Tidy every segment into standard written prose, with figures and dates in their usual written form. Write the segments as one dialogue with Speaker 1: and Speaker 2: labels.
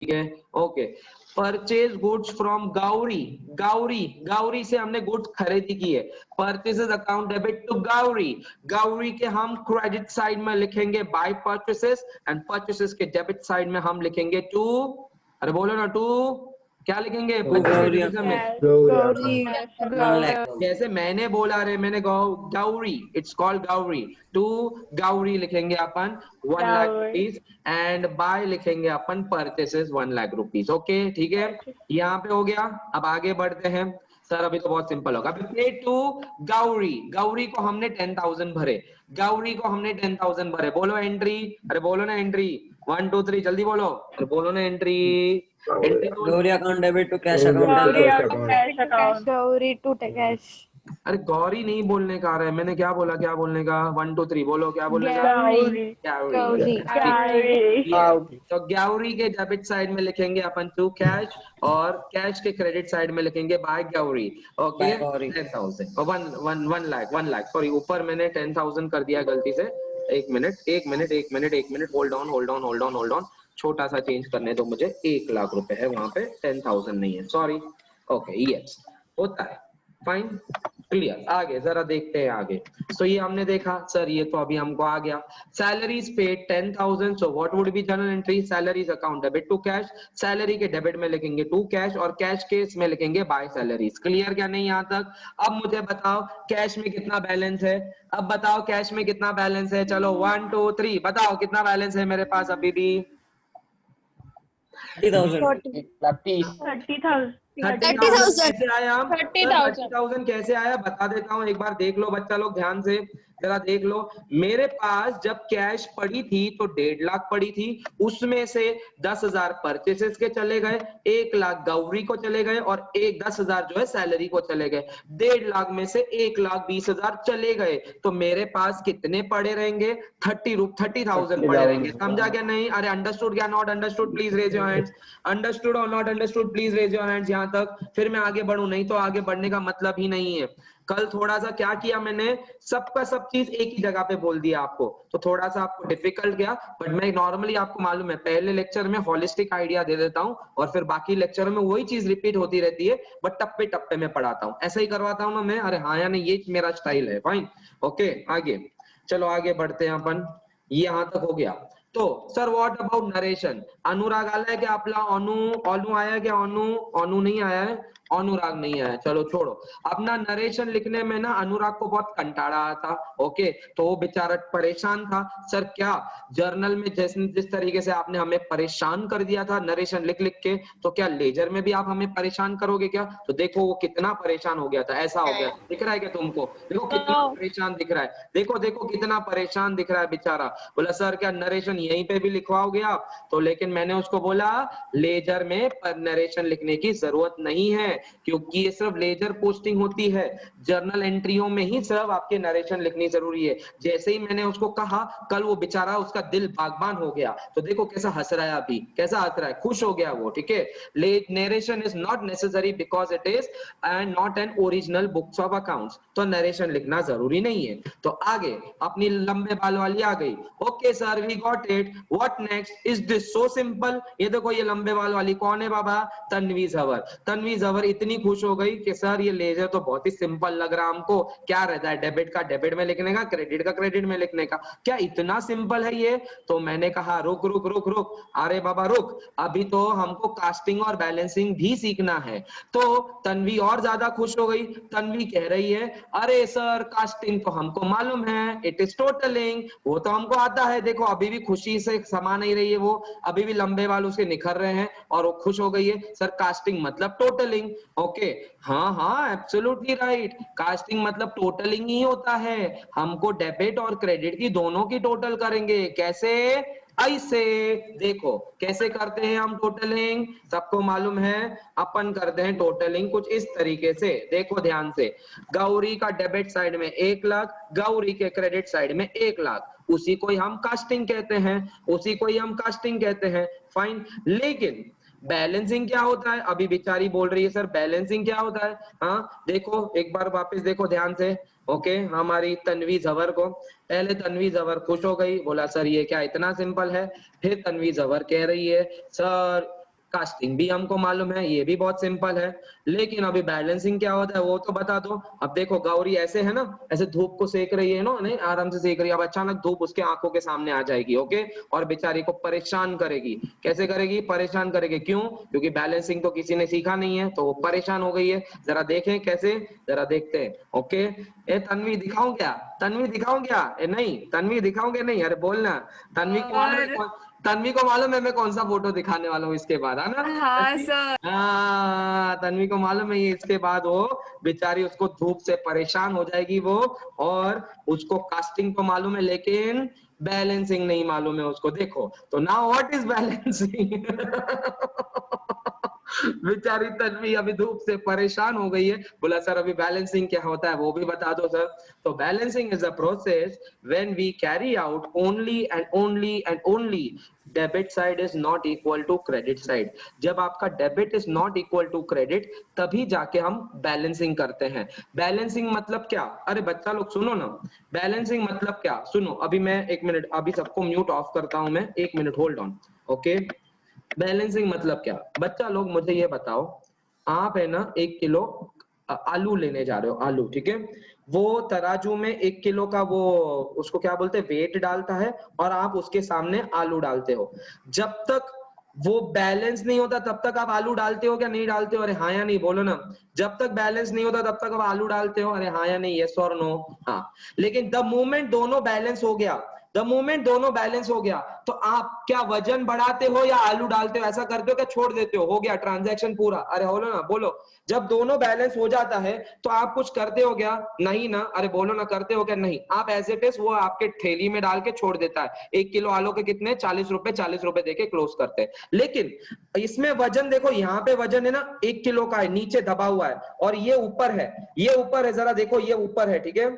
Speaker 1: ठीक है, okay. Purchase goods from Gauri, Gauri, Gauri से हमने गुड्स खरीदी की है। Purchases account debit to Gauri, Gauri के हम क्रेडिट साइड में लिखेंगे बाय परचेसेस, एंड परचेसेस के डेबिट साइड में हम लिखेंगे टू, अरे बोलो ना, टू क्या लिखेंगे
Speaker 2: गौरी
Speaker 1: में?
Speaker 3: गौरी
Speaker 2: 1 लाख।
Speaker 1: जैसे मैंने बोला रे, मैंने Gauri, it's called Gauri, to Gauri लिखेंगे अपन 1 लाख रुपीज, एंड बाय लिखेंगे अपन परचेसेस 1 लाख रुपीज। ओके, ठीक है, यहाँ पे हो गया। अब आगे बढ़ते हैं सर, अभी तो बहुत सिंपल होगा। अभी पे टू गौरी, गौरी को हमने 10,000 भरे, गौरी को हमने 10,000 भरे, बोलो एंट्री, अरे बोलो ना एंट्री, 1 2 3 जल्दी बोलो, अरे बोलो ना entry, entry
Speaker 2: Gauri account debit to cash account.
Speaker 3: Gauri to cash.
Speaker 1: अरे गौरी नहीं बोलने का आ रहा है, मैंने क्या बोला, क्या बोलने का, 1 2 3 बोलो, क्या बोलने का? तो गौरी के डेबिट साइड में लिखेंगे अपन टू कैश, और कैश के क्रेडिट साइड में लिखेंगे by Gauri. Okay, 10,000 1 lakh, 1 lakh, sorry ऊपर मैंने 10,000 कर दिया गलती से। एक minute, hold on, hold on, छोटा सा चेंज करने दो मुझे। 1 लाख रुपए है वहां पे, 10,000 नहीं है, सॉरी। ओके, यस, होता है, फाइन, क्लियर। आगे जरा देखते हैं आगे। सो ये हमने देखा सर, ये तो अभी हमको आ गया। Salaries paid 10,000, so what would be journal entry? Salaries account debit to cash, salary के डेबिट में लिखेंगे टू कैश, और कैश के इसमें लिखेंगे बाय सैलरीज। क्लियर क्या नहीं यहाँ तक? अब मुझे बताओ कैश में कितना बैलेंस है, अब बताओ कैश में कितना बैलेंस है। चलो 1 2 3 बताओ कितना बैलेंस है मेरे पास अभी भी?
Speaker 2: 30,000।
Speaker 1: 30,000 कैसे आया? 30,000 कैसे आया बता देता हूँ, एक बार देख लो बच्चा लोग, ध्यान से जरा देख लो। मेरे पास जब कैश पड़ी थी तो 1.5 लाख पड़ी थी, उसमें से 10,000 परचेसेस के चले गए, 1 लाख गौरी को चले गए, और 10,000 जो है सैलरी को चले गए। 1.5 लाख में से 1,20,000 चले गए, तो मेरे पास कितने पड़े रहेंगे? 30,000 पड़े रहेंगे। समझा क्या नहीं? अरे अंडरस्टूड क्या not understood? Please raise your hands. Understood और not understood? Please raise your hands यहाँ तक, फिर मैं आगे बढ़ूं, नहीं तो आगे बढ़ने का मतलब ही नहीं है। कल थोड़ा सा क्या किया मैंने, सबका सब चीज एक ही जगह पे बोल दिया आपको, तो थोड़ा सा आपको डिफिकल्ट गया, बट मैं नॉर्मली आपको मालूम है पहले लेक्चर में होलिस्टिक आइडिया दे देता हूँ, और फिर बाकी लेक्चर में वही चीज रिपीट होती रहती है, बट टप्पे टप्पे में पढ़ाता हूँ। ऐसा ही करवाता हूँ ना मैं, अरे हाँ या नहीं, ये मेरा स्टाइल है। फाइन, ओके, आगे चलो, आगे बढ़ते हैं अपन। यहां तक हो गया। तो सर व्हाट अबाउट नरेशन? अनुराग आला है क्या आपला? अनु आया है क्या? अनु नहीं आया है, अनुराग नहीं आया, चलो छोड़ो। अपना नरेशन लिखने में ना अनुराग को बहुत कंटाड़ा आता, ओके, तो वो बेचारा परेशान था। सर क्या जर्नल में जिस तरीके से आपने हमें परेशान कर दिया था नरेशन लिख लिख के, तो क्या लेजर में भी आप हमें परेशान करोगे क्या? तो देखो वो कितना परेशान हो गया था, ऐसा हो गया, दिख रहा है क्या तुमको? देखो कितना परेशान दिख रहा है, देखो देखो कितना परेशान दिख रहा है बेचारा। बोला सर क्या नरेशन यहीं पे भी लिखवाओगे आप? तो लेकिन मैंने उसको बोला लेजर में नरेशन लिखने की जरूरत नहीं है, क्योंकि ये सिर्फ लेजर पोस्टिंग होती है, जर्नल एंट्रियों में ही सिर्फ आपके नरेशन लिखनी जरूरी है। जैसे ही मैंने उसको कहा, कल वो बेचारा उसका दिल बागबान हो गया, तो देखो कैसा हंस रहा है अभी, कैसा हंस रहा है, खुश हो गया वो, ठीक है। Narration is not necessary because it is and not an original books of accounts, तो नरेशन लिखना जरूरी नहीं है। तो आगे अपनी लंबे बाल वाली आ गई, okay sir we got it, what next? Is this so simple? ये देखो ये लंबे बाल वाली कौन है बाबा? तन्वी जवर। तन्वी जवर इतनी खुश हो गई कि सर ये लेजर तो बहुत ही सिंपल लग रहा हमको, क्या रहता है डेबिट का डेबिट में लिखने का, क्रेडिट का क्रेडिट में लिखने का, क्या इतना सिंपल है ये? तो मैंने कहा रुक रुक रुक रुक, अरे बाबा रुक, अभी तो हमको कास्टिंग और बैलेंसिंग भी सीखना है। तो तन्वी और ज्यादा खुश हो गई, तन्वी कह रही है अरे सर कास्टिंग तो हमको मालूम है, इट इज टोटलिंग, वो तो हमको आता है। देखो अभी भी खुशी से समा नहीं रही है वो, अभी भी लंबे बाल उसके निखर रहे हैं और वो खुश हो गई है। सर कास्टिंग मतलब टोटलिंग, ओके, हाँ हाँ एब्सोल्युटली राइट, कास्टिंग मतलब टोटलिंग ही होता है, हमको डेबिट और क्रेडिट की दोनों की टोटल करेंगे। कैसे? ऐसे देखो कैसे करते हैं हम टोटलिंग, सबको मालूम है, अपन करते हैं टोटलिंग कुछ इस तरीके से, देखो ध्यान से। गौरी का डेबिट साइड में 1 लाख, गौरी के क्रेडिट साइड में 1 लाख, उसी को ही हम कास्टिंग कहते हैं, उसी को ही हम कास्टिंग कहते हैं। फाइन, लेकिन बैलेंसिंग क्या होता है? अभी बेचारी बोल रही है सर बैलेंसिंग क्या होता है। हाँ देखो एक बार वापस देखो ध्यान से, ओके, हमारी तन्वी जवर को, पहले तन्वी जवर खुश हो गई, बोला सर ये क्या इतना सिंपल है। फिर तन्वी जवर कह रही है सर कास्टिंग भी हमको मालूम है, ये भी बहुत सिंपल है। लेकिन अभी बैलेंसिंग क्या होता है वो तो बता दो। अब देखो गौरी ऐसे है ना, ऐसे धूप को सेक रही है ना, नहीं आराम से सेक रही है, अब अचानक धूप उसके आंखों के सामने आ जाएगी, ओके, और बेचारी को परेशान करेगी। कैसे करेगी? परेशान करेगी। क्यों? क्योंकि बैलेंसिंग तो किसी ने सीखा नहीं है, तो वो परेशान हो गई है। जरा देखें कैसे, जरा देखते हैं। ओके, ए तन्वी दिखाऊं क्या? तन्वी दिखाऊं क्या? नहीं तन्वी दिखाऊंगे नहीं, अरे बोलना। तन्वी को मालूम है तन्वी को मालूम है मैं कौन सा फोटो दिखाने वाला हूँ इसके बाद, है ना?
Speaker 3: हाँ सर।
Speaker 1: हाँ, तन्वी को मालूम है ये इसके बाद वो बेचारी उसको धूप से परेशान हो जाएगी वो, और उसको कास्टिंग तो मालूम है लेकिन बैलेंसिंग नहीं मालूम है उसको। देखो तो नाउ व्हाट इज बैलेंसिंग? बेचारी तन्वी अभी धूप से परेशान हो गई है। बोला सर अभी बैलेंसिंग क्या होता है वो भी बता दो सर। तो balancing is a process when we carry out only and only debit side is not equal to credit side. जब आपका debit is not equal to credit तभी जाके हम बैलेंसिंग करते हैं। बैलेंसिंग मतलब क्या? अरे बच्चा लोग सुनो ना, बैलेंसिंग मतलब क्या सुनो। अभी मैं एक मिनट, अभी सबको म्यूट ऑफ करता हूं मैं, एक minute hold on. Okay, balancing मतलब क्या? बच्चा लोग मुझे ये बताओ, आप है ना 1 किलो आलू लेने जा रहे हो, आलू, ठीक है, वो तराजू में 1 किलो का वो उसको क्या बोलते हैं वेट डालता है, और आप उसके सामने आलू डालते हो। जब तक वो बैलेंस नहीं होता तब तक आप आलू डालते हो क्या नहीं डालते हो? अरे हाँ या नहीं बोलो ना। जब तक बैलेंस नहीं होता तब तक आप आलू डालते हो, अरे हाँ या नहीं, यस और नो? हाँ। लेकिन द मोमेंट दोनों बैलेंस हो गया, द मोमेंट दोनों बैलेंस हो गया, तो आप क्या वजन बढ़ाते हो या आलू डालते हो? ऐसा करते हो क्या छोड़ देते हो गया ट्रांजैक्शन पूरा? अरे बोलो ना, बोलो। जब दोनों बैलेंस हो जाता है तो आप कुछ करते हो क्या? नहीं ना, अरे बोलो ना, करते हो क्या? नहीं, आप एज इट इज वो आपके थैली में डाल के छोड़ देता है। 1 किलो आलू के कितने? 40 रुपए देके क्लोज करते हैं। लेकिन इसमें वजन देखो, यहाँ पे वजन है ना 1 किलो का है, नीचे दबा हुआ है, और ये ऊपर है, ये ऊपर है, जरा देखो ये ऊपर है, ठीक है।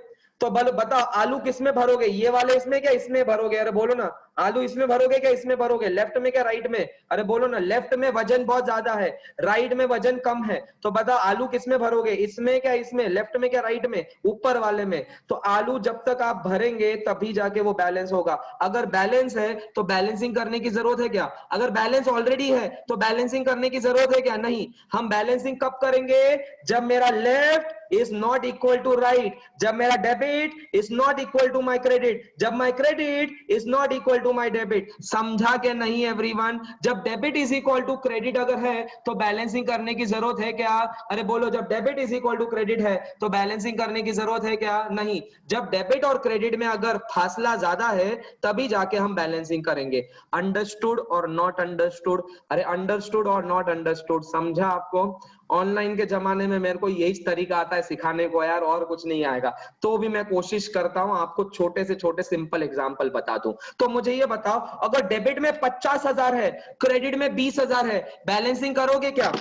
Speaker 1: तो बोलो बताओ आलू किसमें भरोगे? ये वाले इसमें क्या इसमें भरोगे? अरे बोलो ना, आलू इसमें भरोगे क्या इसमें भरोगे? लेफ्ट में क्या राइट में? अरे बोलो ना, लेफ्ट में वजन बहुत ज्यादा है, राइट में वजन कम है, तो बताओ आलू किसमें भरोगे? इसमें क्या इसमें? लेफ्ट में क्या राइट में? ऊपर वाले में। तो आलू जब तक आप भरेंगे तभी जाके वो बैलेंस होगा। अगर बैलेंस है तो बैलेंसिंग करने की जरूरत है क्या? अगर बैलेंस ऑलरेडी है तो बैलेंसिंग करने की जरूरत है क्या? नहीं। हम बैलेंसिंग कब करेंगे? जब मेरा left is not equal to right, जब मेरा debit is not equal to my credit, जब my credit is not equal to my debit। समझा के नहीं एवरीवन? जब debit is equal to credit अगर है तो बैलेंसिंग करने की जरूरत है क्या? अरे बोलो, जब debit is equal to credit है तो बैलेंसिंग करने की जरूरत है क्या? नहीं। जब डेबिट और क्रेडिट में अगर फासला ज्यादा है तभी जाके हम बैलेंसिंग करेंगे। अंडरस्टूड और नॉट अंडरस्टूड? अरे अंडरस्टूड और नॉट अंडरस्टूड समझा आपको? ऑनलाइन के जमाने में मेरे को यही तरीका आता है सिखाने को यार, और कुछ नहीं आएगा। तो भी मैं कोशिश करता हूं आपको छोटे से छोटे सिंपल एग्जांपल बता दूं। तो मुझे ये बताओ, अगर डेबिट में 50,000 है, क्रेडिट में 20,000 है, बैलेंसिंग करोगे क्या?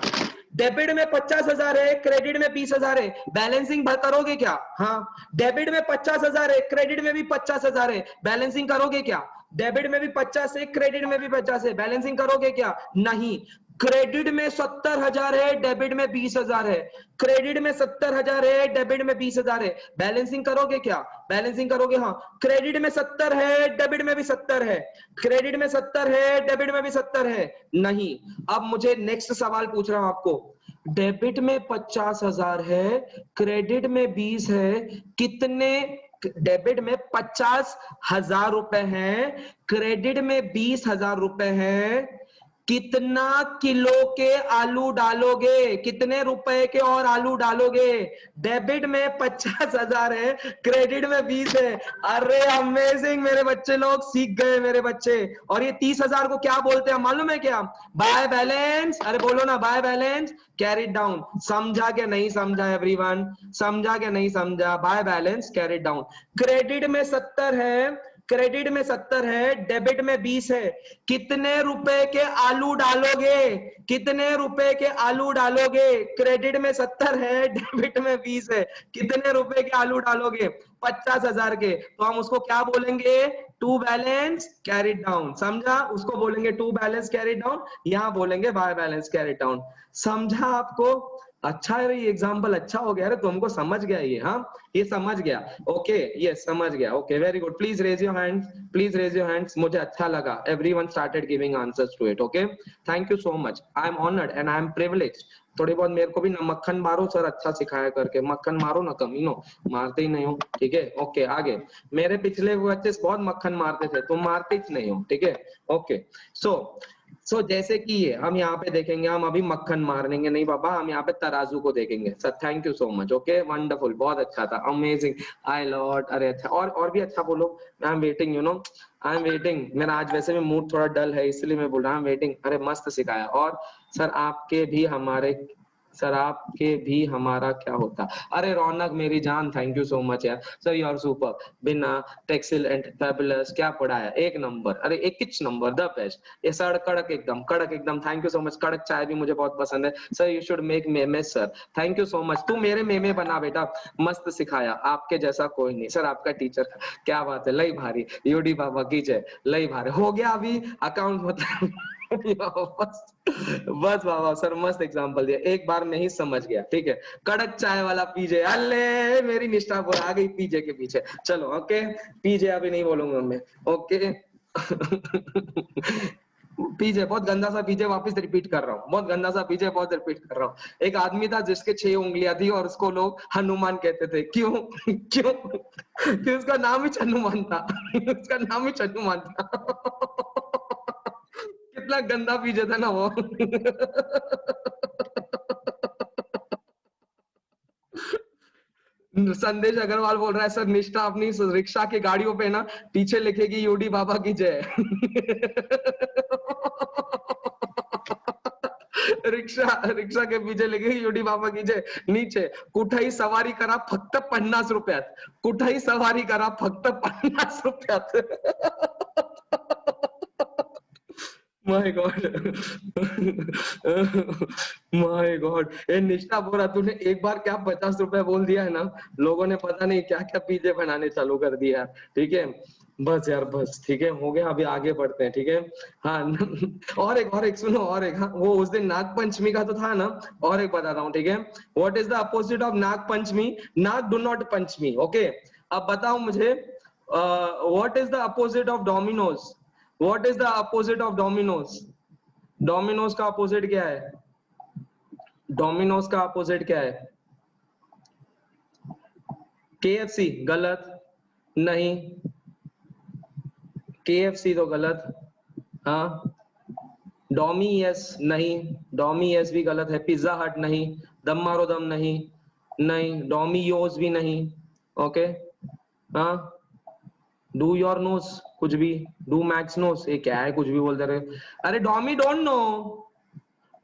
Speaker 1: डेबिट में 50,000 है, क्रेडिट में 20,000 है, बैलेंसिंग करोगे क्या? हाँ। डेबिट में 50,000 है, क्रेडिट में भी 50,000 है, बैलेंसिंग करोगे क्या? डेबिट में भी 50 है, क्रेडिट में भी 50 है, बैलेंसिंग करोगे क्या? नहीं। क्रेडिट में 70,000 है, डेबिट में 20,000 है, क्रेडिट में 70,000 है, डेबिट में 20,000 है, बैलेंसिंग करोगे क्या? बैलेंसिंग करोगे? हाँ। क्रेडिट में 70 है, डेबिट में भी 70 है, क्रेडिट में 70 है, डेबिट में भी 70 है, नहीं। अब मुझे नेक्स्ट सवाल पूछ रहा हूं आपको, डेबिट में 50,000 है, क्रेडिट में 20 है, कितने? डेबिट में 50,000 रुपए हैं, क्रेडिट में 20,000 रुपए हैं, कितना किलो के आलू डालोगे? कितने रुपए के और आलू डालोगे? डेबिट में 50,000 है, क्रेडिट में 20 है। अरे अमेजिंग, मेरे बच्चे लोग सीख गए मेरे बच्चे। और ये 30,000 को क्या बोलते हैं मालूम है क्या? By balance. अरे बोलो ना, बाय बैलेंस कैरी डाउन। समझा के नहीं समझा एवरीवन? समझा के नहीं समझा? By balance carry down. Credit में 70 है, क्रेडिट में 70 है, डेबिट में 20 है, कितने रुपए के आलू डालोगे? कितने रुपए के आलू डालोगे? क्रेडिट में 70 है, डेबिट में 20 है, कितने रुपए के आलू डालोगे? 50,000 के। तो हम उसको क्या बोलेंगे? To balance carry down. समझा? उसको बोलेंगे टू बैलेंस कैरी डाउन, यहां बोलेंगे बाय बैलेंस कैरी डाउन। समझा आपको? अच्छा है ये एग्जांपल, अच्छा हो गया। अरे तुमको समझ गया ये, हाँ ये समझ गया। ओके ये समझ गया। Okay very good, please raise your hands, please raise your hands. मुझे अच्छा लगा, everyone started giving answers to it. Okay thank you so much, I am honoured and I am privileged. थोड़ी बहुत मेरे को भी ना मक्खन मारो सर, अच्छा सिखाया करके, मक्खन मारो ना कमीनो, मारते ही नहीं हो, ठीक है। ओके आगे, मेरे पिछले बच्चे बहुत मक्खन मारते थे, तुम मारते ही नहीं हो, ठीक है। ओके सो जैसे कि ये हम यहाँ पे देखेंगे, हम अभी मक्खन मारेंगे नहीं बाबा, हम यहाँ पे तराजू को देखेंगे। Sir thank you so much, okay wonderful, बहुत अच्छा था, अमेजिंग, आई लॉर्ड। अरे अच्छा, और भी अच्छा बोलो। आई am waiting, you know I am waiting. मेरा आज वैसे भी मूड थोड़ा डल है, इसलिए मैं बोल रहा हूँ वेटिंग। अरे मस्त सिखाया। और सर आपके भी हमारे, सर आपके भी हमारा क्या होता। अरे रौनक मेरी जान, थैंक यू सो मच यार। सर यू आर सुपर, बिना टेक्सिल एंड फैबुलस, क्या पढ़ाया, एक नंबर, अरे एक किच नंबर, द बेस्ट। ये सर कड़क एकदम, कड़क एकदम, थैंक यू सो मच। कड़क चाय भी मुझे बहुत पसंद है। Sir you should make meme sir, thank you so much. तू मेरे मेमे बना बेटा, मस्त सिखाया, आपके जैसा कोई नहीं सर, आपका टीचर क्या बात है, लई भारी, यूडी बाबा की जय, लई भारी हो गया अभी अकाउंट मतलब बस बस बाबा सर मस्त एग्जांपल दिया, एक बार में ही समझ गया, ठीक है। कड़क चाय वाला पीजे, अल्ले मेरी निष्ठा बोल आ गई पीजे के पीछे। चलो ओके, पीजे अभी नहीं बोलूंगा मैं, ओके पीजे, बहुत गंदा सा पीजे, वापस रिपीट कर रहा हूँ, बहुत गंदा सा पीजे, बहुत रिपीट कर रहा हूँ। एक आदमी था जिसके 6 उंगलियां थी और उसको लोग हनुमान कहते थे, क्यों क्यों, क्योंकि उसका नाम ही हनुमान था उसका नाम ही हनुमान था कितना गंदा पीजे था ना वो संदेश अग्रवाल बोल रहा है सर, निष्ठा अपनी रिक्शा की गाड़ियों पे ना पीछे लिखेगी योडी बाबा की जय रिक्शा रिक्शा के पीछे लिखेगी योडी बाबा की जय, नीचे कुठेही सवारी करा फक्त 50 रुपयात, कुठेही सवारी करा फक्त 50 रुपयात माय गॉड माय गॉड, ये निष्ठा बोला तूने एक बार क्या 50 रुपए बोल दिया है ना, लोगों ने पता नहीं क्या क्या पीजे बनाने चालू कर दिया, ठीक है। बस यार बस, ठीक है हो गया, अभी आगे बढ़ते हैं, ठीक है। हाँ और एक सुनो, और एक, हाँ वो उस दिन नाग पंचमी का तो था ना, और एक बताता हूँ, ठीक है। What is the opposite of Nag Panchami, Nag do not punch me, okay. अब बताओ मुझे, what is the opposite of Domino's, what is the opposite of Domino's, Domino's का अपोजिट क्या है, डोमिनोज का अपोजिट क्या है, केएफसी, गलत, नहीं केएफसी तो गलत, हाँ डोमी यस, नहीं डोमी यस भी गलत है, पिज्जा हट नहीं, दम मारो दम नहीं, नहीं डोमियोज भी नहीं, ओके। हाँ डू योर नोस, कुछ भी, डू मैक्स नोस, ये क्या है कुछ भी बोलते रहे। अरे डोमी डोंट नो,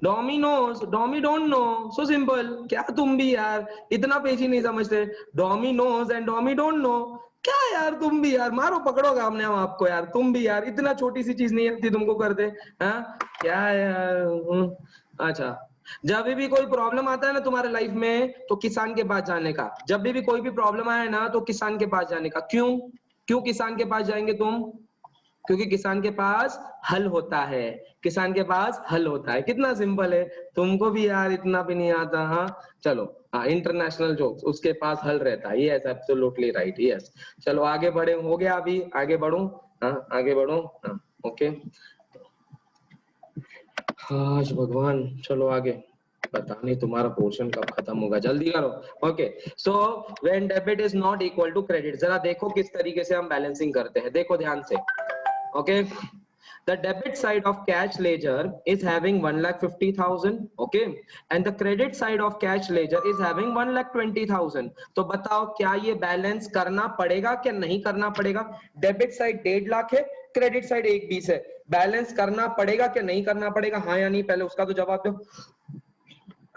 Speaker 1: डोमिनोज, डोमी डोंट नो, सो सिंपल, क्या तुम भी यार इतना पेची नहीं समझते, डोमिनोज एंड डोमी डोंट नो, क्या यार तुम भी यार, मारो पकड़ो काम नाम आपको यार, तुम भी यार इतना छोटी सी चीज नहीं आती तुमको करते, हाँ क्या यार। अच्छा, जब भी कोई प्रॉब्लम आता है ना तुम्हारे लाइफ में, तो किसान के पास जाने का, जब भी कोई भी प्रॉब्लम आए ना तो किसान के पास जाने का, क्यों, क्यों किसान के पास जाएंगे तुम, क्योंकि किसान के पास हल होता है, किसान के पास हल होता है, कितना सिंपल है, तुमको भी यार इतना भी नहीं आता, हाँ चलो, हाँ इंटरनेशनल जोक्स, उसके पास हल रहता है, यस एब्सोल्युटली राइट, यस। चलो आगे बढ़े, हो गया अभी, आगे बढ़ो, हाँ आगे बढ़ो, हाँ ओके, हाँ भगवान, चलो आगे, पता नहीं तुम्हारा पोर्शन कब खत्म होगा, जल्दी करो। Okay so when debit is not equal to credit, जरा देखो किस तरीके से हम बैलेंसिंग करते हैं, देखो ध्यान से। Okay, the debit side of cash ledger is having 1,50,000, okay, and the credit side of cash ledger is having 1,20,000. तो बताओ क्या ये बैलेंस करना पड़ेगा क्या नहीं करना पड़ेगा, डेबिट साइड 1.5 लाख है, क्रेडिट साइड 1,20 है, बैलेंस करना पड़ेगा क्या नहीं करना पड़ेगा, हाँ या नहीं, पहले उसका तो जवाब दो।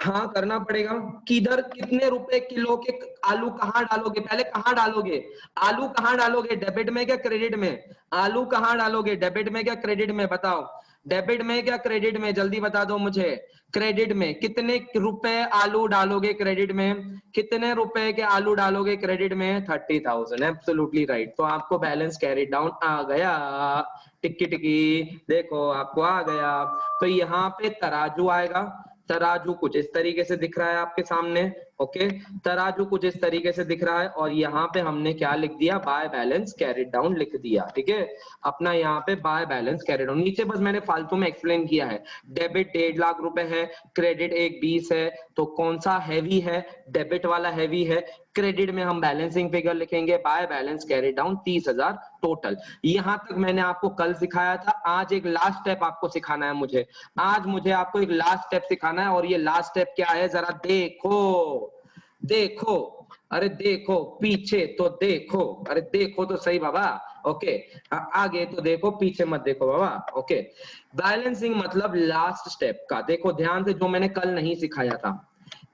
Speaker 1: हाँ करना पड़ेगा, किधर कितने रुपए किलो के आलू कहाँ डालोगे, पहले कहाँ डालोगे, आलू कहाँ डालोगे, डेबिट में क्या क्रेडिट में, आलू कहाँ डालोगे, डेबिट में क्या क्रेडिट में, बताओ, डेबिट में क्या क्रेडिट में, जल्दी बता दो मुझे, क्रेडिट में कितने रुपए आलू डालोगे, क्रेडिट में कितने रुपए के आलू डालोगे, क्रेडिट में 30,000, एब्सोल्युटली राइट। तो आपको बैलेंस कैरी डाउन आ गया, टिक्की टिक्की देखो आपको आ गया। तो यहाँ पे तराजू आएगा, तराजू कुछ इस तरीके से दिख रहा है आपके सामने, ओके, तराजू कुछ इस तरीके से दिख रहा है, और यहाँ पे हमने क्या लिख दिया, बाय बैलेंस कैरिड डाउन लिख दिया, ठीक है, अपना यहाँ पे बाय बैलेंस कैरिड डाउन। नीचे बस मैंने फालतू में एक्सप्लेन किया है, डेबिट 1.5 लाख रुपए है, क्रेडिट 1.20 है, तो कौन सा हैवी है, डेबिट वाला हैवी है, क्रेडिट में हम बैलेंसिंग फिगर लिखेंगे, bye balance carried down 30,000 total. यहां तक मैंने आपको कल सिखाया था, आज एक लास्ट स्टेप आपको सिखाना है मुझे, आज मुझे आपको एक लास्ट स्टेप सिखाना है, और ये लास्ट स्टेप क्या है, जरा देखो, देखो, अरे देखो, पीछे तो देखो, अरे देखो तो सही बाबा, ओके, आगे तो देखो, पीछे मत देखो बाबा, ओके। बैलेंसिंग मतलब लास्ट स्टेप का, देखो ध्यान से, जो मैंने कल नहीं सिखाया था।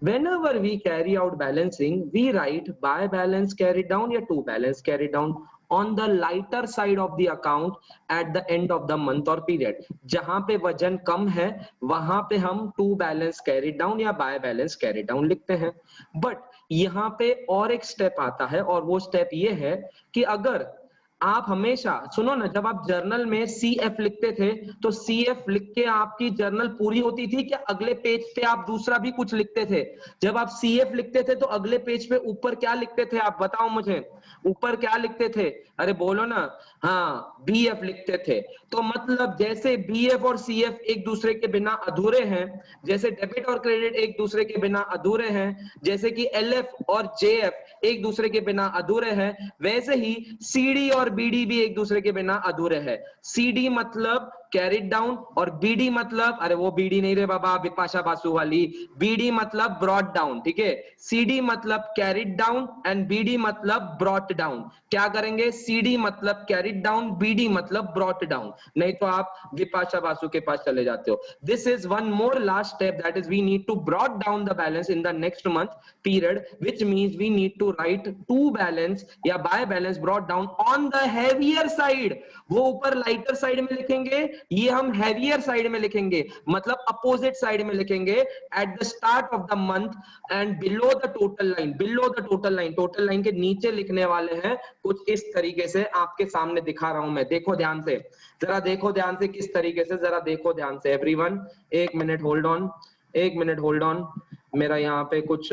Speaker 1: Whenever we carry out balancing, we write by balance carried down या to balance carried down on the lighter side of the account at the end of the month or period. जहां पे वजन कम है वहां पे हम to balance carried down या by balance carried down लिखते हैं। बट यहाँ पे और एक स्टेप आता है, और वो स्टेप ये है कि अगर आप हमेशा सुनो ना, जब आप जर्नल में CF लिखते थे तो CF लिख के आपकी जर्नल पूरी होती थी क्या, अगले पेज पे आप दूसरा भी कुछ लिखते थे? जब आप CF लिखते थे तो अगले पेज पे ऊपर क्या लिखते थे, आप बताओ मुझे, ऊपर क्या लिखते थे, अरे बोलो ना, हाँ BF लिखते थे। तो मतलब जैसे BF और CF एक दूसरे के बिना अधूरे हैं, जैसे डेबिट और क्रेडिट एक दूसरे के बिना अधूरे हैं, जैसे कि LF और JF एक दूसरे के बिना अधूरे हैं, वैसे ही CD और BD भी एक दूसरे के बिना अधूरे हैं। CD मतलब कैरिड डाउन, और BD मतलब, अरे वो BD नहीं रे बाबा, बिपाशा बासु वाली, BD मतलब ब्रॉड डाउन, ठीक है, CD मतलब कैरिड डाउन एंड BD मतलब ब्रॉट डाउन। क्या करेंगे, CD मतलब कैरिड डाउन, BD मतलब ब्रॉट डाउन, नहीं तो आप बिपाशा बासु के पास चले जाते हो। This is one more last step, that is we need to brought down the balance in the next month period, which means we need to write to balance या by balance brought down on the heavier side। वो ऊपर lighter side में लिखेंगे, ये हम heavier side में लिखेंगे, मतलब अपोजिट साइड में लिखेंगे, at the start of the month and below the total line, below the total line, total line के नीचे लिखने वाले हैं, कुछ इस तरीके से आपके सामने दिखा रहा हूं मैं, देखो ध्यान से, जरा देखो ध्यान से किस तरीके से, जरा देखो ध्यान से एवरीवन, एक मिनट होल्ड ऑन, एक मिनट होल्ड ऑन, मेरा यहाँ पे कुछ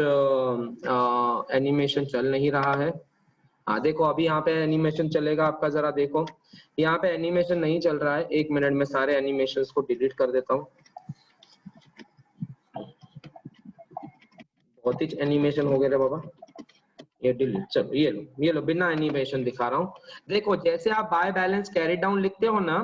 Speaker 1: एनिमेशन चल नहीं रहा है। हाँ देखो, अभी यहाँ पे एनिमेशन चलेगा आपका, जरा देखो, यहाँ पे एनिमेशन नहीं चल रहा है, एक मिनट में सारे एनिमेशंस को डिलीट कर देता हूँ। बहुत ही एनिमेशन हो गए थे बाबा, ये डिलीट, चलो ये लो बिना एनिमेशन दिखा रहा हूँ। देखो जैसे आप बाय बैलेंस कैरी डाउन लिखते हो ना,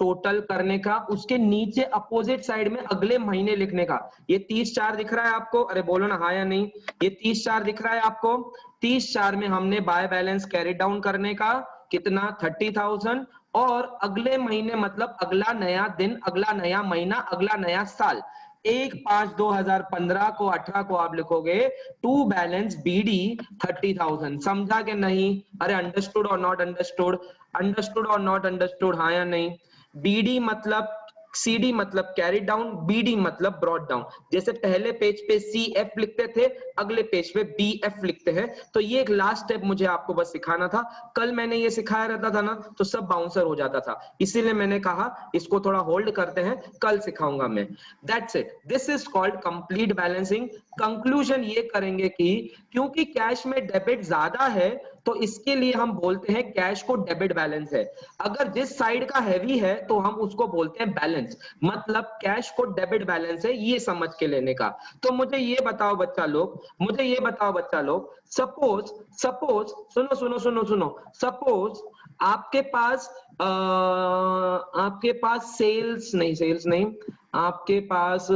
Speaker 1: टोटल करने का, उसके नीचे अपोजिट साइड में अगले महीने लिखने का, ये 30/4 दिख रहा है आपको, अरे बोलो ना हाँ या नहीं, ये 30/4 दिख रहा है आपको, 30/4 में हमने बाय बैलेंस कैरी डाउन करने का कितना, 30,000, और अगले महीने मतलब अगला नया दिन, अगला नया महीना, अगला नया साल, 1/5/2015 को 18 को आप लिखोगे टू बैलेंस BD 30,000। समझा कि नहीं, अरे अंडरस्टूड और नॉट अंडरस्टूड, अंडरस्टूड और नॉट अंडरस्टूड, हाँ या नहीं। BD मतलब CD मतलब कैरी डाउन, BD मतलब ब्रॉड डाउन, जैसे पहले पेज पे CF लिखते थे, अगले पेज पे BF लिखते हैं। तो ये एक लास्ट स्टेप मुझे आपको बस सिखाना था, कल मैंने ये सिखाया रहता था ना तो सब बाउंसर हो जाता था, इसीलिए मैंने कहा इसको थोड़ा होल्ड करते हैं, कल सिखाऊंगा मैं। That's it, this is called complete balancing. Conclusion ये करेंगे कि क्योंकि कैश में डेबिट ज्यादा है तो इसके लिए हम बोलते हैं कैश को डेबिट बैलेंस है। अगर जिस साइड का हैवी है तो हम उसको बोलते हैं बैलेंस, मतलब कैश को डेबिट बैलेंस है, ये समझ के लेने का। तो मुझे ये बताओ बच्चा लोग, मुझे ये बताओ बच्चा लोग, सपोज सुनो सुनो सुनो सुनो, सपोज आपके पास सेल्स नहीं, आपके पास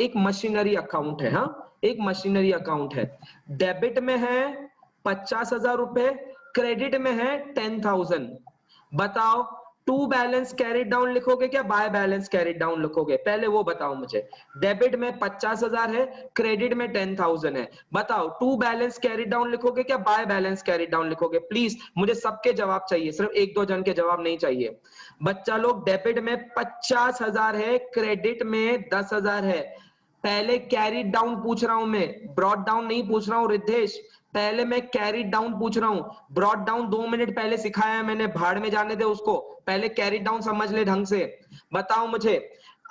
Speaker 1: एक मशीनरी अकाउंट है, हाँ एक मशीनरी अकाउंट है, डेबिट में है 50,000 रुपए, क्रेडिट में है 10,000। बताओ टू बैलेंस कैरिड डाउन लिखोगे क्या बाय बैलेंस कैरिड डाउन लिखोगे, पहले वो बताओ मुझे। डेबिट में 50,000 है, क्रेडिट में 10,000 है, बताओ टू बैलेंस कैरिड डाउन लिखोगे क्या बाय बैलेंस कैरिड डाउन लिखोगे? प्लीज मुझे सबके जवाब चाहिए, सिर्फ 1-2 जन के जवाब नहीं चाहिए। बच्चा लोग डेबिट में 50,000 है, क्रेडिट में 10,000 है, पहले कैरिड डाउन पूछ रहा हूं मैं, ब्रॉड डाउन नहीं पूछ रहा हूं रिद्धेश, पहले मैं कैरी डाउन पूछ रहा हूं, ब्रॉड डाउन 2 मिनट पहले सिखाया है मैंने, भाड़ में जाने दे उसको, पहले कैरी डाउन समझ ले ढंग से। बताओ मुझे,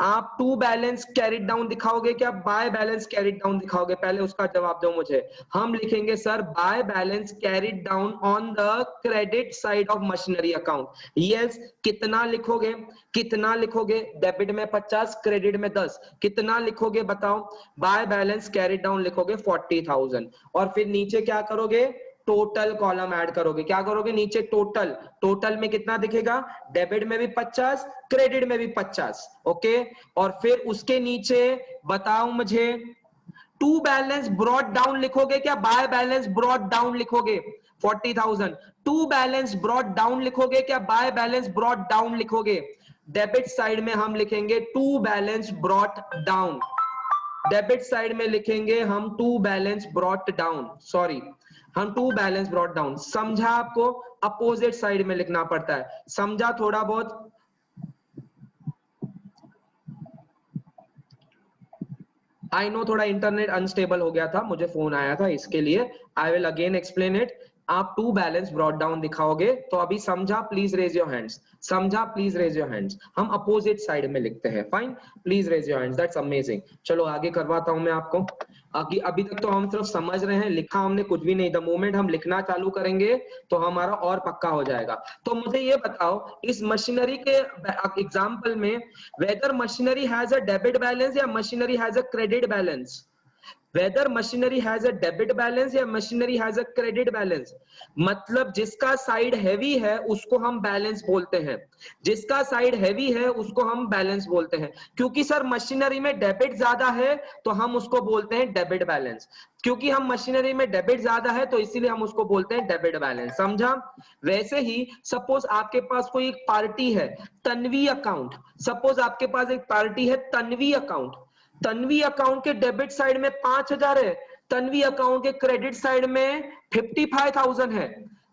Speaker 1: आप टू बैलेंस कैरिड डाउन दिखाओगे क्या बाय बैलेंस कैरिड डाउन दिखाओगे? पहले उसका जवाब दो मुझे। हम लिखेंगे sir bye balance carried down on the credit side of machinery account. Yes, कितना लिखोगे? कितना लिखोगे? डेबिट में 50, क्रेडिट में 10, कितना लिखोगे बताओ? बाय बैलेंस कैरिड डाउन लिखोगे 40,000 और फिर नीचे क्या करोगे? टोटल कॉलम ऐड करोगे। क्या करोगे? नीचे टोटल, टोटल में कितना दिखेगा? डेबिट में भी 50, क्रेडिट में भी 50, ओके। और फिर उसके नीचे बताओ मुझे, टू बैलेंस ब्रॉट डाउन लिखोगे क्या बाय बैलेंस ब्रॉट डाउन लिखोगे? 40,000 टू बैलेंस ब्रॉट डाउन लिखोगे क्या बाय बैलेंस ब्रॉट डाउन लिखोगे? डेबिट साइड में हम लिखेंगे to balance brought down, debit side में लिखेंगे हम to balance brought down, sorry हम टू बैलेंस ब्रॉट डाउन। समझा? आपको अपोजिट साइड में लिखना पड़ता है, समझा थोड़ा बहुत? आई नो थोड़ा इंटरनेट अनस्टेबल हो गया था, मुझे फोन आया था इसके लिए। I will again explain it. आप टू बैलेंस ब्रॉट डाउन दिखाओगे तो अभी समझा? Please raise your hands. समझा? Please raise your hands. हम अपोजिट साइड में लिखते हैं, fine, please raise your hands, that's amazing. चलो आगे करवाता हूं मैं आपको। अभी तक तो हम सिर्फ समझ रहे हैं, लिखा हमने कुछ भी नहीं। द मोमेंट हम लिखना चालू करेंगे तो हमारा और पक्का हो जाएगा। तो मुझे ये बताओ, इस मशीनरी के एग्जांपल में whether machinery has a debit balance या machinery has a credit balance? Whether machinery has a debit balance या machinery has a credit balance, मतलब जिसका साइड हैवी है उसको हम बैलेंस बोलते हैं, जिसका साइड हैवी है उसको हम बैलेंस बोलते हैं। क्योंकि सर मशीनरी में डेबिट ज्यादा है तो हम उसको बोलते हैं डेबिट बैलेंस, क्योंकि हम मशीनरी में डेबिट ज्यादा है तो इसीलिए हम उसको बोलते हैं डेबिट बैलेंस। समझा? वैसे ही सपोज आपके पास कोई एक पार्टी है, तन्वी अकाउंट, सपोज आपके पास एक पार्टी है तन्वी अकाउंट, तन्वी अकाउंट के डेबिट साइड में 5,000 है, तन्वी अकाउंट के क्रेडिट साइड में 55,000 है।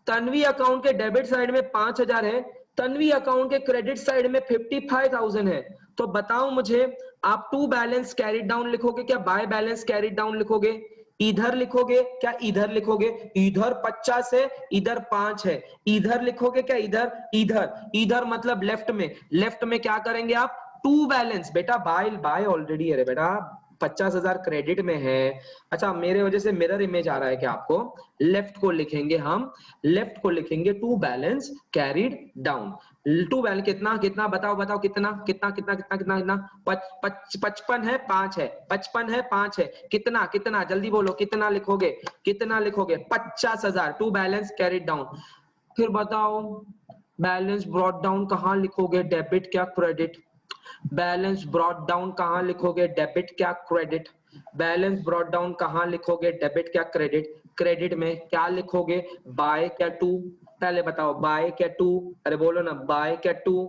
Speaker 1: तन्वी अकाउंट के डेबिट साइड में 5,000 है, तन्वी अकाउंट के क्रेडिट साइड में 55,000 है। तो बताओ मुझे, आप टू बैलेंस कैरी डाउन लिखोगे क्या बाय बैलेंस कैरी डाउन लिखोगे? इधर लिखोगे क्या इधर लिखोगे? इधर 50 है, इधर 5 है, इधर लिखोगे क्या इधर? इधर, इधर मतलब लेफ्ट में, लेफ्ट में क्या करेंगे आप? To balance. बेटा बाय बाय ऑलरेडी है बेटा, 50,000 क्रेडिट में है। अच्छा मेरे वजह से मिरर इमेज आ रहा है क्या आपको? लेफ्ट को लिखेंगे हम, लेफ्ट को लिखेंगे to balance carried down. To balance कितना कितना बताओ बताओ कितना कितना कितना कितना कितना कितना? 55 है 5 है, 55 है 5 है, कितना कितना जल्दी बोलो, कितना लिखोगे? कितना लिखोगे? 50,000 टू बैलेंस कैरीड डाउन। फिर बताओ बैलेंस ब्रॉट डाउन कहां लिखोगे? डेबिट क्या क्रेडिट? बैलेंस ब्रॉट डाउन कहां लिखोगे? डेबिट क्या क्रेडिट? बैलेंस ब्रॉट डाउन कहां लिखोगे? डेबिट क्या क्रेडिट? क्रेडिट में क्या लिखोगे? बाय क्या टू? पहले बताओ बाय क्या टू? अरे बोलो ना, बाय क्या to?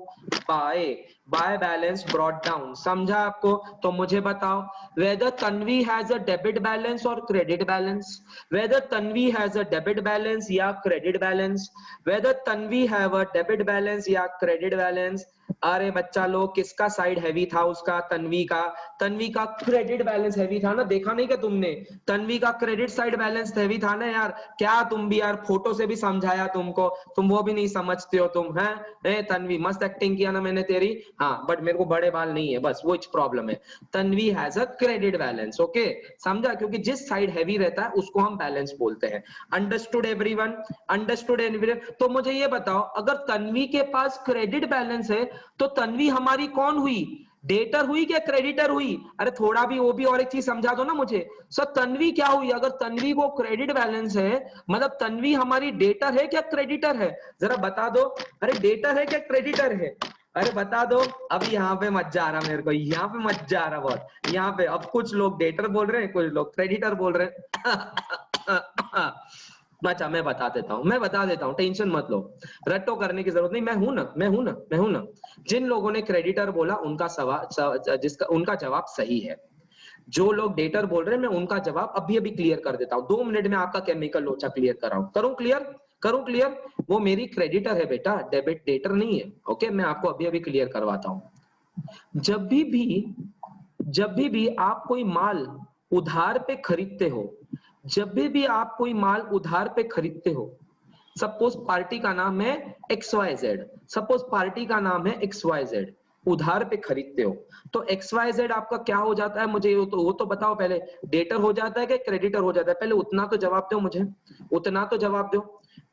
Speaker 1: By, by balance brought down. समझा आपको? तो मुझे बताओ, whether Tanvi has a debit balance और credit balance, whether Tanvi has a debit balance या credit balance, whether Tanvi have a debit balance या क्रेडिट बैलेंस। अरे बच्चा लोग, किसका साइड हैवी था उसका? तन्वी का। तन्वी का क्रेडिट बैलेंस हैवी था ना, देखा नहीं क्या तुमने? तन्वी का क्रेडिट साइड बैलेंस हैवी था ना यार। क्या तुम भी यार, फोटो से भी समझाया तुमको, तुम वो भी नहीं समझते हो तुम हैं? ए तन्वी मस्त एक्टिंग किया ना मैंने तेरी, हाँ, बट मेरे को बड़े बाल नहीं है, बस वो प्रॉब्लम है। Tanvi has a credit balance, okay, समझा? क्योंकि जिस साइड हैवी रहता है उसको हम बैलेंस बोलते हैं। Understood everyone? Understood everyone? तो मुझे ये बताओ, अगर तन्वी के पास क्रेडिट बैलेंस है तो तन्वी हमारी कौन हुई? डेटर हुई क्या क्रेडिटर हुई? अरे थोड़ा भी वो भी और एक चीज समझा दो ना मुझे। सर तन्वी क्या हुई? अगर तन्वी को क्रेडिट बैलेंस है मतलब तन्वी हमारी डेटर है क्या क्रेडिटर है? जरा बता दो। अरे डेटर है क्या क्रेडिटर है? अरे बता दो। अब यहाँ पे मजा आ रहा मेरे को, यहाँ पे मजा आ रहा बहुत। यहाँ पे अब कुछ लोग डेटर बोल रहे हैं, कुछ लोग क्रेडिटर बोल रहे हैं। अच्छा मैं बता देता हूँ, टेंशन मत लो, रट्टो करने की जरूरत नहीं, मैं हूं ना। जिन लोगों ने क्रेडिटर बोला उनका सवाल, जिसका उनका जवाब सही है। जो लोग डेटर बोल रहे हैं मैं उनका जवाब अभी अभी क्लियर कर देता हूँ। 2 मिनट में आपका केमिकल लोचा क्लियर करूं क्लियर? वो मेरी क्रेडिटर है बेटा, डेबिट डेटर नहीं है। ओके, मैं आपको अभी अभी क्लियर करवाता हूं। जब भी आप कोई माल उधार पे खरीदते हो, जब भी आप कोई माल उधार पे खरीदते हो, सपोज पार्टी का नाम है XYZ, सपोज पार्टी का नाम है XYZ, उधार पे खरीदते हो, तो XYZ आपका क्या हो जाता है, मुझे वो तो बताओ पहले, डेटर हो जाता है कि क्रेडिटर हो जाता है? पहले उतना तो जवाब दो मुझे, उतना तो जवाब दो।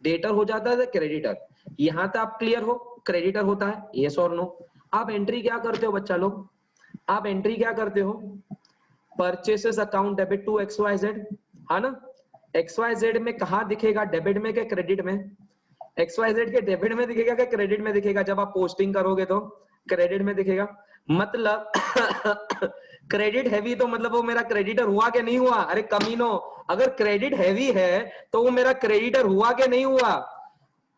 Speaker 1: डेटर हो जाता है क्रेडिटर? यहाँ तक आप क्लियर हो, क्रेडिटर होता है, यस और नो? आप एंट्री क्या करते हो बच्चा लोग, आप एंट्री क्या करते हो? Purchases account debit to XYZ, है ना? XYZ में कहाँ दिखेगा, डेबिट में क्या क्रेडिट में? XYZ के डेबिट में दिखेगा क्या क्रेडिट में दिखेगा? जब आप पोस्टिंग करोगे तो क्रेडिट में दिखेगा। मतलब क्रेडिट हैवी, तो मतलब वो मेरा क्रेडिटर हुआ कि नहीं हुआ? अरे कमीनो, अगर क्रेडिट हैवी है तो वो मेरा क्रेडिटर हुआ कि नहीं हुआ?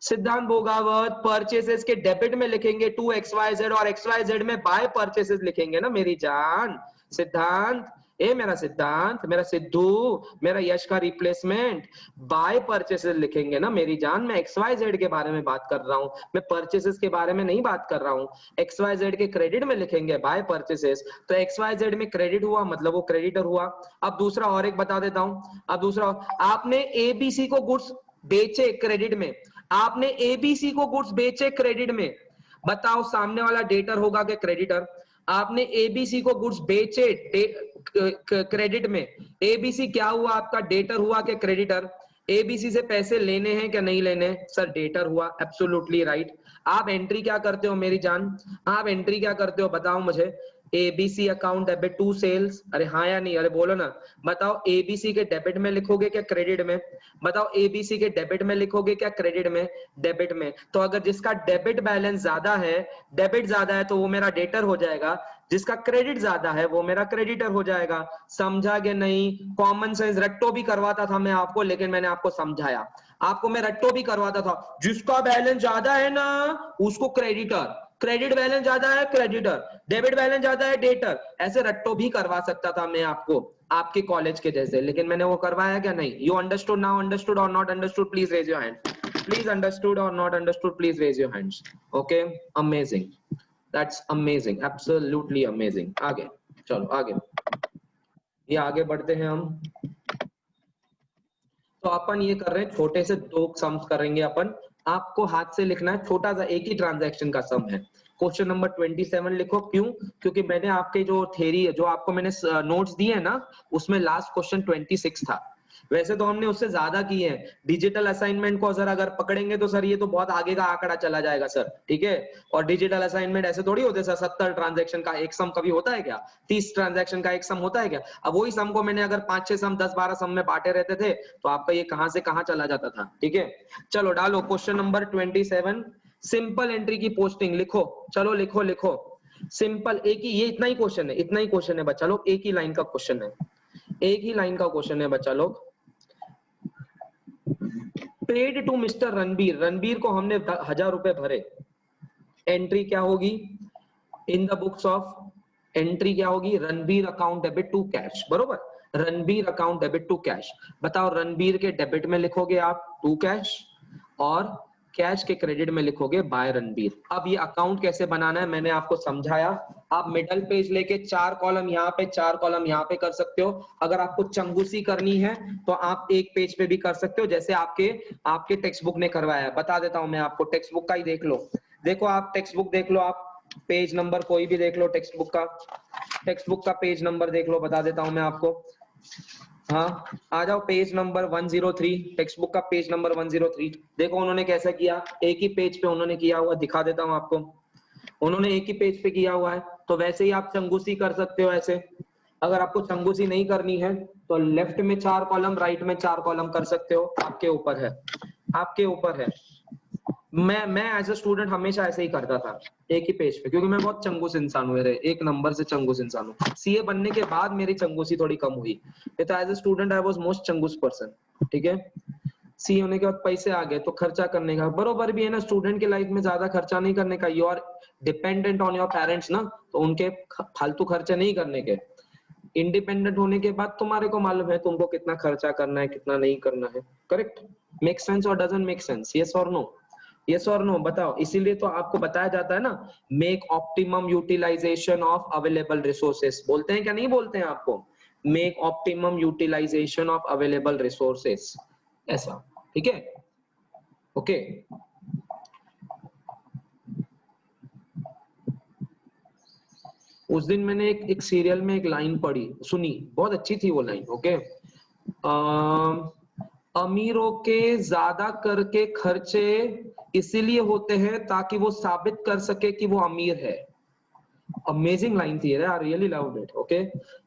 Speaker 1: सिद्धांत भोगावत परचेसेस के डेबिट में लिखेंगे टू XYZ और XYZ में बाय परचेसेस लिखेंगे ना मेरी जान। सिद्धांत, ए मेरा सिद्धांत, मेरा सिद्धू, मेरा यश का रिप्लेसमेंट, बाय परचेसेस लिखेंगे ना मेरी जान। मैं XYZ के बारे में बात कर रहा हूं, मैं परचेसेस के बारे में नहीं बात कर रहा हूं। XYZ के क्रेडिट में लिखेंगे बाय परचेसेस, तो XYZ में क्रेडिट हुआ मतलब वो क्रेडिटर हुआ। अब दूसरा और एक बता देता हूं, अब दूसरा, आपने ABC को गुड्स बेचे क्रेडिट में, आपने ABC को गुड्स बेचे क्रेडिट में, बताओ सामने वाला डेटर होगा कि क्रेडिटर? आपने ABC को गुड्स बेचे क्रेडिट में, ABC क्या हुआ आपका, डेटर हुआ कि क्रेडिटर? ABC से पैसे लेने हैं क्या नहीं लेने? सर डेटर हुआ, एब्सोल्युटली राइट। आप एंट्री क्या करते हो मेरी जान, आप एंट्री क्या करते हो बताओ मुझे? ABC account debit to sales, अरे हाँ या नहीं, अरे बोलो ना, बताओ ABC के डेबिट में लिखोगे क्या क्रेडिट में? बताओ ABC के डेबिट में लिखोगे क्या क्रेडिट में? डेबिट में। तो अगर जिसका डेबिट बैलेंस ज्यादा है, डेबिट ज्यादा है, तो वो मेरा डेटर हो जाएगा, जिसका क्रेडिट ज्यादा है वो मेरा क्रेडिटर हो जाएगा। समझा कि नहीं? कॉमन सेंस रट्टो भी करवाता था मैं आपको, लेकिन मैंने आपको समझाया, आपको मैं रट्टो भी करवाता था, जिसका बैलेंस ज्यादा है ना उसको क्रेडिटर, क्रेडिट बैलेंस ज्यादा है क्रेडिटर, डेबिट बैलेंस ज्यादा है डेटर, ऐसे रट्टो भी करवा सकता था मैं आपको आपके कॉलेज के जैसे, लेकिन मैंने वो करवाया क्या? नहीं। You understood now? अंडरस्टूड और not understood? Please raise your hand. Please understood और not understood? Please raise your hands. Okay, amazing, that's amazing, absolutely amazing. आगे चलो, आगे ये आगे बढ़ते हैं हम। तो अपन ये कर रहे हैं, छोटे से दो सम्स करेंगे अपन, आपको हाथ से लिखना है, छोटा सा एक ही ट्रांजैक्शन का सम है। क्वेश्चन नंबर 27 लिखो। क्यों? क्योंकि मैंने आपके जो थ्योरी है, जो आपको मैंने नोट्स दिए है ना, उसमें लास्ट क्वेश्चन 26 था। वैसे तो हमने उससे ज्यादा किए हैं, डिजिटल असाइनमेंट को सर अगर पकड़ेंगे तो सर ये तो बहुत आगे का आंकड़ा चला जाएगा सर, ठीक है? और डिजिटल असाइनमेंट ऐसे थोड़ी होते सर, 70 ट्रांजैक्शन का एक सम कभी होता है क्या? 30 ट्रांजैक्शन का एक सम होता है क्या? अब वही सम को मैंने अगर 5-6 सम 10-12 सम में बांटे रहते थे तो आपका ये कहां से कहां चला जाता था, ठीक है? चलो डालो क्वेश्चन नंबर 27, सिंपल एंट्री की पोस्टिंग लिखो। चलो लिखो लिखो, सिंपल, एक ही, ये इतना ही क्वेश्चन है, इतना ही क्वेश्चन है बच्चा लोग, एक ही लाइन का क्वेश्चन है, एक ही लाइन का क्वेश्चन है बच्चा लोग। Paid to mister Ranbir, Ranbir को हमने 1000 रुपए भरे, एंट्री क्या होगी in the books of? Entry क्या होगी? Ranbir account debit to cash, बरोबर? Ranbir account debit to cash. बताओ रणबीर के डेबिट में लिखोगे आप टू कैश, और कैश के क्रेडिट में लिखोगे बाय रणबीर। अब ये अकाउंट कैसे बनाना है मैंने आपको समझाया। आप मिडल पेज लेके 4 कॉलम यहाँ पे, 4 कॉलम यहाँ पे कर सकते हो। अगर आपको चंगुसी करनी है तो आप एक पेज पे भी कर सकते हो, जैसे आपके टेक्स्ट बुक ने करवाया है। बता देता हूं मैं आपको, टेक्स्ट बुक का ही देख लो। देखो आप टेक्स्ट बुक देख लो, आप पेज नंबर कोई भी देख लो, टेक्स्ट बुक का पेज नंबर देख लो, बता देता हूं मैं आपको। हाँ, आ जाओ पेज नंबर 103, टेक्स्ट बुक का पेज नंबर 103। देखो उन्होंने कैसा किया, एक ही पेज पे उन्होंने किया हुआ, दिखा देता हूं आपको। उन्होंने एक ही पेज पे किया हुआ है, तो वैसे ही आप चंगुसी कर सकते हो ऐसे। अगर आपको चंगुसी नहीं करनी है तो लेफ्ट में 4 कॉलम, राइट में 4 कॉलम कर सकते हो, आपके ऊपर है, आपके ऊपर है। मैं एज अ स्टूडेंट हमेशा ऐसे ही करता था, एक ही पेज पे, क्योंकि मैं बहुत चंगुस इंसान हूँ, एक नंबर से चंगुस इंसान हूँ। सीए बनने के बाद मेरी चंगुसी थोड़ी कम हुई, तो as a student I was most चंगुस पर्सन, ठीक है? सी होने के बाद पैसे आ गए तो खर्चा करने का बरोबर भी है ना, स्टूडेंट के लाइफ में ज्यादा खर्चा नहीं करने का, you are dependent on your parents ना, तो उनके फालतू खर्चे नहीं करने के। इंडिपेंडेंट होने के बाद तुम्हारे को मालूम है तुमको कितना खर्चा करना है, कितना नहीं करना है। करेक्ट? मेक सेंस और डजंट मेक सेंस? यस और नो? यस और नो बताओ। इसीलिए तो आपको बताया जाता है ना, make optimum utilisation of available resources, बोलते हैं क्या नहीं बोलते हैं आपको? Make optimum utilisation of available resources, ऐसा, ठीक है? ओके, उस दिन मैंने एक सीरियल में एक लाइन पढ़ी सुनी, बहुत अच्छी थी वो लाइन। ओके, अमीरों के ज्यादा करके खर्चे इसीलिए होते हैं ताकि वो साबित कर सके कि वो अमीर है। अमेजिंग लाइन थी, I really loved it. Okay,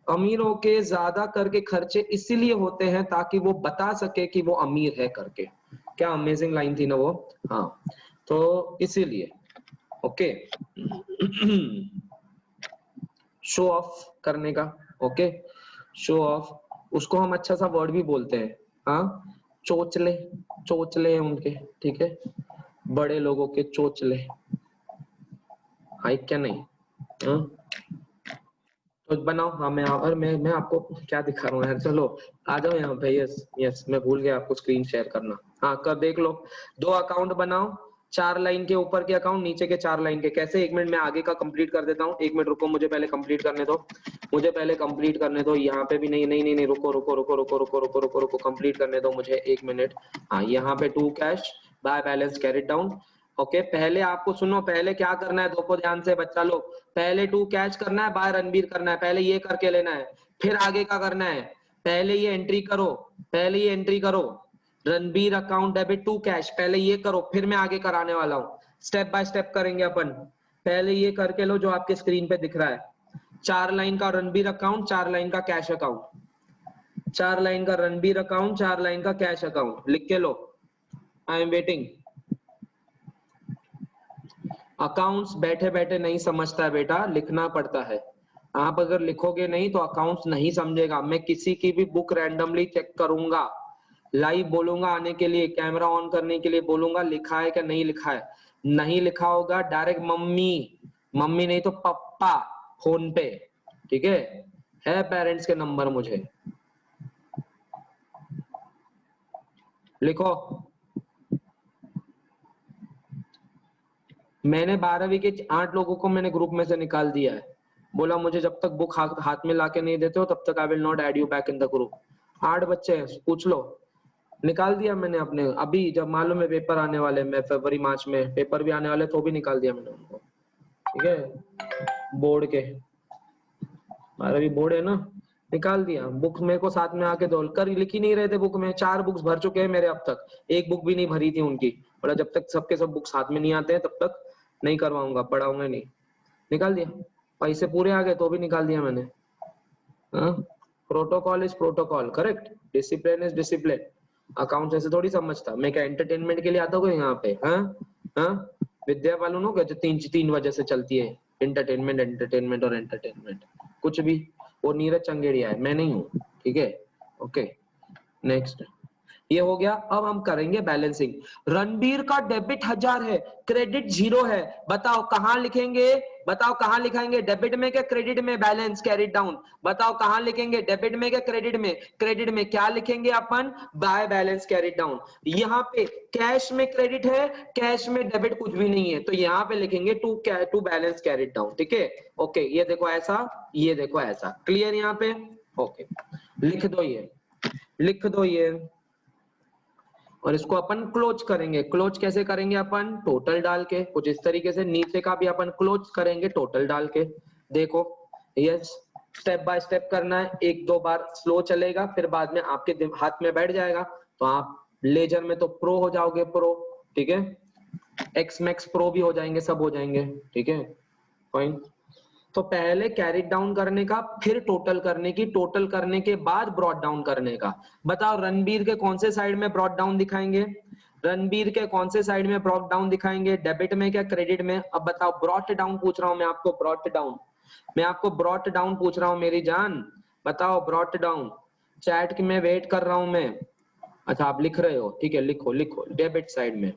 Speaker 1: अमीरों के ज्यादा करके खर्चे इसीलिए होते हैं ताकि वो बता सके कि वो अमीर है करके। क्या अमेजिंग लाइन थी ना वो। हाँ, तो इसीलिए ओके शो ऑफ करने का। ओके, शो ऑफ, उसको हम अच्छा सा वर्ड भी बोलते हैं। हाँ, चोचले, चोचले हैं उनके, ठीक है, बड़े लोगों के चोचले। हाई क्या नहीं। हाँ? तो बनाओ। हाँ, मैं आपको क्या दिखा रहा हूँ यार, चलो आ जाओ यहाँ पे। यस यस, मैं भूल गया आपको स्क्रीन शेयर करना। हाँ, कर देख लो। 2 अकाउंट बनाओ, 4 लाइन के ऊपर के अकाउंट, नीचे के 4 लाइन के। कैसे? 1 मिनट में आगे का कंप्लीट कर देता हूँ। 1 मिनट रुको, मुझे पहले कंप्लीट करने दो, मुझे पहले कंप्लीट करने दो। यहाँ पे भी नहीं नहीं नहीं नहीं, रुको रुको रुको रुको रुको रुको रुको रुको, कंप्लीट करने दो मुझे 1 मिनट। हाँ, यहाँ पे 2 cash by balance carried down. Okay, पहले आपको सुनो, पहले क्या करना है, देखो ध्यान से बच्चा लोग। पहले 2 कैश करना है, बाय रणबीर करना है, पहले ये करके लेना है, फिर आगे का करना है। पहले ये एंट्री करो, पहले ये एंट्री करो, रणबीर अकाउंट डेबिट 2 कैश, पहले ये करो, फिर मैं आगे कराने वाला हूँ। स्टेप बाय स्टेप करेंगे अपन। पहले ये करके लो जो आपके स्क्रीन पे दिख रहा है। 4 लाइन का रणबीर अकाउंट, 4 लाइन का कैश अकाउंट, 4 लाइन का रणबीर अकाउंट, 4 लाइन का कैश अकाउंट। लिख के लो, आई एम वेटिंग। अकाउंट्स बैठे बैठे नहीं समझता है बेटा, लिखना पड़ता है। आप अगर लिखोगे नहीं तो अकाउंट्स नहीं समझेगा। मैं किसी की भी बुक रैंडमली चेक करूंगा, लाइव बोलूंगा आने के लिए, कैमरा ऑन करने के लिए बोलूंगा, लिखा है क्या नहीं लिखा है। नहीं लिखा होगा डायरेक्ट मम्मी, मम्मी नहीं तो पप्पा फोन पे, ठीक है पेरेंट्स के नंबर मुझे लिखो। मैंने 12वीं के 8 लोगों को मैंने ग्रुप में से निकाल दिया है। बोला मुझे जब तक बुक हाथ में लाके नहीं देते हो तब तक आई will not add you back in the group. 8 बच्चे हैं, पूछ लो। निकाल दिया मैंने अपने, अभी जब मालूम है पेपर आने वाले, मैं फरवरी मार्च में पेपर भी आने वाले, तो भी निकाल दिया मैंने उनको, ठीक है। बोर्ड के 12वीं बोर्ड है ना, निकाल दिया। बुक मेरे को साथ में आके दौड़ कर लिख ही नहीं रहे थे बुक में। 4 बुक्स भर चुके हैं मेरे अब तक, 1 बुक भी नहीं भरी थी उनकी। बोला जब तक सबके सब बुक्स हाथ में नहीं आते हैं तब तक नहीं करवाऊंगा, पढ़ाऊंगा नहीं। निकाल दिया, पैसे पूरे आ गए तो भी निकाल दिया मैंने। Protocol is protocol, correct, discipline is discipline. Account ऐसे थोड़ी समझता मैं, क्या एंटरटेनमेंट के लिए आता हूँ यहाँ पे। विद्या वालों नो क्या जो 3 वजह से चलती है, एंटरटेनमेंट एंटरटेनमेंट और एंटरटेनमेंट, कुछ भी। वो नीरज चंगेड़िया है, मैं नहीं हूँ, ठीक है। ओके, नेक्स्ट ये हो गया। अब हम करेंगे बैलेंसिंग। रणबीर का डेबिट 1000 है, क्रेडिट 0 है। बताओ कहां लिखेंगे, बताओ कहां लिखाएंगे, डेबिट में क्या क्रेडिट में? Balance carried down. बताओ कहां लिखेंगे, डेबिट में क्या क्रेडिट में? क्रेडिट में। क्या लिखेंगे अपन? By balance carried down. यहाँ पे कैश में क्रेडिट है, कैश में डेबिट कुछ भी नहीं है, तो यहाँ पे लिखेंगे टू बैलेंस कैरिड डाउन, ठीक है। ओके, ये देखो ऐसा, ये देखो ऐसा, क्लियर यहाँ पे। ओके, लिख दो ये, लिख दो ये, और इसको अपन क्लोज करेंगे। क्लोज कैसे करेंगे अपन? टोटल डाल के, कुछ इस तरीके से। नीचे का भी अपन क्लोज करेंगे टोटल डाल के। देखो, यस, स्टेप बाय स्टेप करना है। 1-2 बार स्लो चलेगा, फिर बाद में आपके हाथ में बैठ जाएगा, तो आप लेजर में तो प्रो हो जाओगे, प्रो, ठीक है। एक्स मैक्स प्रो भी हो जाएंगे, सब हो जाएंगे, ठीक है, फाइन। तो पहले कैरिड डाउन करने का, फिर टोटल करने की, टोटल करने के बाद ब्रॉट डाउन करने का। बताओ रणबीर के कौन से साइड में ब्रॉट डाउन दिखाएंगे? रणबीर के कौन से साइड में ब्रॉट डाउन दिखाएंगे? डेबिट में क्या क्रेडिट में? अब बताओ, ब्रॉट डाउन पूछ रहा हूं मैं आपको, ब्रॉट डाउन, मैं आपको ब्रॉट डाउन पूछ रहा हूं मेरी जान, बताओ ब्रॉट डाउन। चैट की मैं वेट कर रहा हूं मैं। अच्छा आप लिख रहे हो, ठीक है, लिखो लिखो। डेबिट साइड में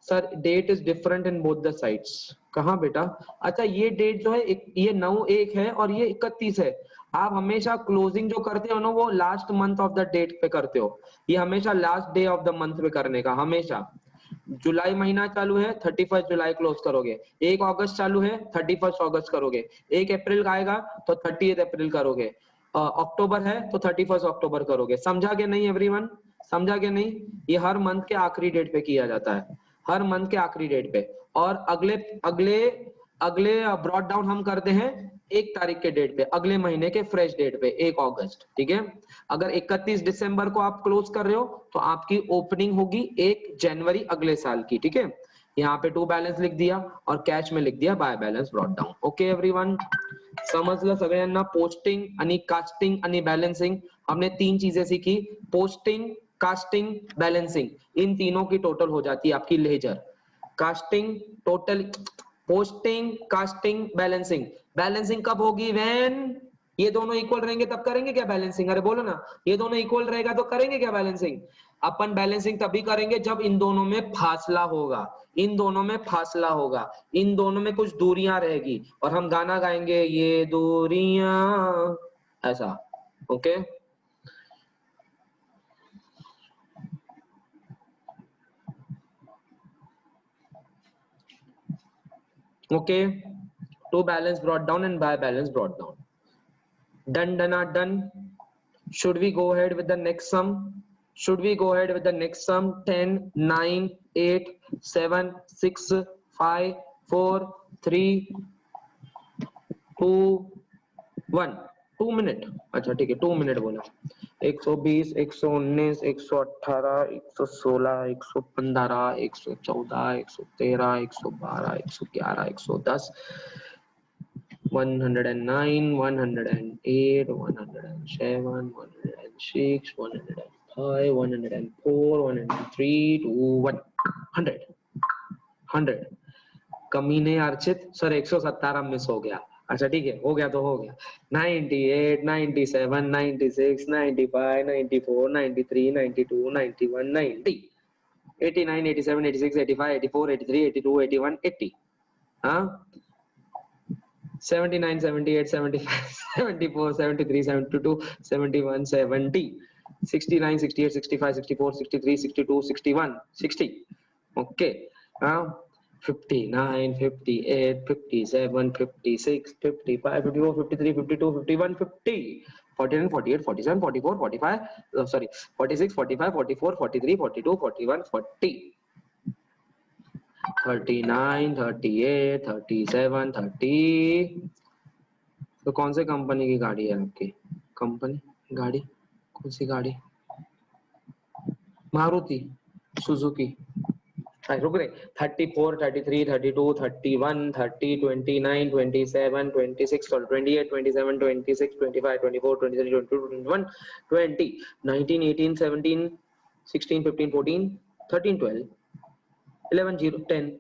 Speaker 1: sir date is different in both the sides. कहाँ बेटा? अच्छा ये डेट जो है ये 9/1 है और ये 31 है। आप हमेशा क्लोजिंग जो करते हो ना वो last month of the date पे करते हो, ये हमेशा last day of the month पे करने का, हमेशा। जुलाई महीना चालू है, 31 जुलाई क्लोज करोगे। 1 अगस्त चालू है, 31 अगस्त करोगे। 1 अप्रैल आएगा तो 30 अप्रैल करोगे। अक्टूबर है तो 31 अक्टूबर करोगे। समझा के नहीं एवरीवन? समझा के नहीं? ये हर मंथ के आखिरी डेट पे किया जाता है, हर मंथ के आखिरी डेट पे। और अगले अगले अगले ब्रॉट डाउन हम करते हैं 1 तारीख के डेट पे, अगले महीने के फ्रेश डेट पे, 1 अगस्त, ठीक है। अगर 31 दिसंबर को आप क्लोज कर रहे हो तो आपकी ओपनिंग होगी 1 जनवरी अगले साल की, ठीक है। यहाँ पे टू बैलेंस लिख दिया और कैश में लिख दिया bye balance brought down. Okay everyone, समजलं सगळ्यांना? पोस्टिंग आणि कास्टिंग आणि बैलेंसिंग, हमने 3 चीजें सीखी, पोस्टिंग, कास्टिंग, बैलेंसिंग, इन तीनों की टोटल हो जाती है आपकी ledger. Casting total, posting, casting, balancing. Balancing कब होगी? व्हेन ये दोनों इक्वल रहेंगे तब करेंगे क्या बैलेंसिंग? अरे बोलो ना, ये दोनों इक्वल रहेगा तो करेंगे क्या बैलेंसिंग? अपन बैलेंसिंग तभी करेंगे जब इन दोनों में फासला होगा, इन दोनों में फासला होगा, इन दोनों में कुछ दूरियां रहेगी और हम गाना गाएंगे ये दूरियां, ऐसा। Okay, okay, to balance brought down and by balance brought down. Done, done, are done. Should we go ahead with the next sum? Should we go ahead with the next sum? 10, 9, 8, 7, 6, 5, 4, 3, 2, 1. 2 minute, अच्छा ठीक है, 2 minute बोला। 120, 119, 118, 116, 115, 114, 113, 112, 111, 110, 109, 108, 107, 106, 105, 104, 103, 100, 100। कमीने Archit sir 117 miss हो गया। अच्छा ठीक है, हो गया तो हो गया। 98, 97, 96, 95, 94, 93, 92, 91, 90, 89, 87, 86, 85, 84, 83, 82, 81, 80, हाँ, 79, 78, 75, 74, 73, 72, 71, 70, 69, 68, 65, 64, 63, 62, 61, 60, okay, हाँ, 59, 58, 57, 56, 55, 54, 53, 52, 51, 50, 49, 48, 47, 44, 45, sorry, 46, 45, 44, 43, 42, 41, 40, 39, 38, 37, 30। तो कौन से कंपनी की गाड़ी है आपकी? कंपनी गाड़ी कौन सी गाड़ी? मारुति सुजुकी। रुक रहे, 34, 33, 32, 31, 30, 29, 27, 26, 28, 27, 26, 25, 24, 23, 22, 21, 20, 19, 18, 17, 16, 15, 14, 13, 12, 11, 0, 10,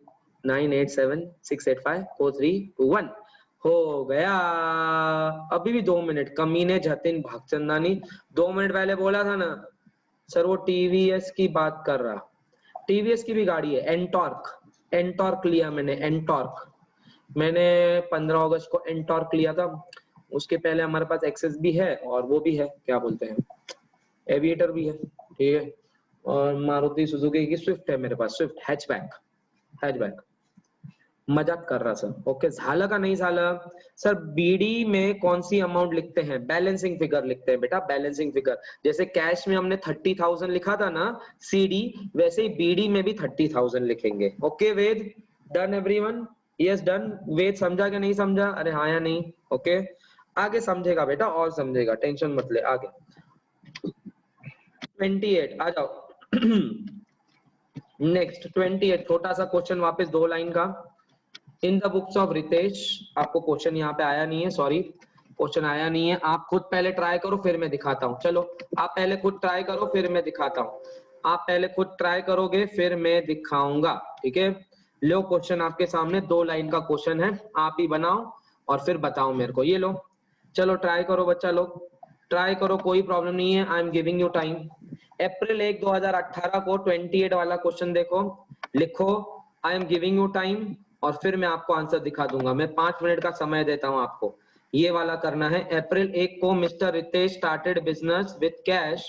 Speaker 1: 9, 8, 7, 6, 8, 5, 4, 3, 2, 1। हो गया। अभी भी 2 मिनट। कमीने जतिन भागचंदानी 2 मिनट पहले बोला था ना सर, वो टीवीएस की बात कर रहा। टीवीएस की भी गाड़ी है, एंटॉर्क। एंटॉर्क लिया मैंने, एंटॉर्क। मैंने 15 अगस्त को एंटॉर्क लिया था। उसके पहले हमारे पास एक्सेस भी है और वो भी है, क्या बोलते हैं, एविएटर भी है, ठीक है। और मारुति सुजुकी की स्विफ्ट है मेरे पास, स्विफ्ट हैचबैक, हैचबैक। मजाक कर रहा सर। ओके, झालं का नहीं झालं? सर बीडी में कौन सी अमाउंट लिखते हैं? बैलेंसिंग फिगर लिखते हैं बेटा, बैलेंसिंग फिगर। जैसे कैश में हमने 30,000 लिखा था ना सीडी, वैसे ही बीडी में भी 30,000 लिखेंगे। Okay Ved, done everyone? Yes done. Ved समझा क्या नहीं समझा? अरे हाँ या नहीं? ओके, आगे समझेगा बेटा, और समझेगा, टेंशन मत ले। आगे 28 आ जाओ। नेक्स्ट 28, छोटा सा क्वेश्चन वापस 2 लाइन का। In the books of Ritesh, आपको क्वेश्चन यहाँ पे आया नहीं है, सॉरी, क्वेश्चन आया नहीं है। आप खुद पहले ट्राई करो फिर मैं दिखाता हूँ। चलो आप पहले खुद ट्राई करो फिर मैं दिखाता हूँ। आप पहले खुद ट्राई करोगे फिर मैं दिखाऊंगा, ठीक है। लो क्वेश्चन आपके सामने, 2 लाइन का क्वेश्चन है, आप ही बनाओ और फिर बताओ मेरे को। ये लो, चलो ट्राई करो बच्चा लोग, ट्राई करो, कोई प्रॉब्लम नहीं है। I am giving you time. April 1, 2018 को 28 वाला क्वेश्चन देखो, लिखो I am giving you time और फिर मैं आपको आंसर दिखा दूंगा। मैं 5 मिनट का समय देता हूं आपको, ये वाला करना है। अप्रैल 1 को mister Ritesh started business with cash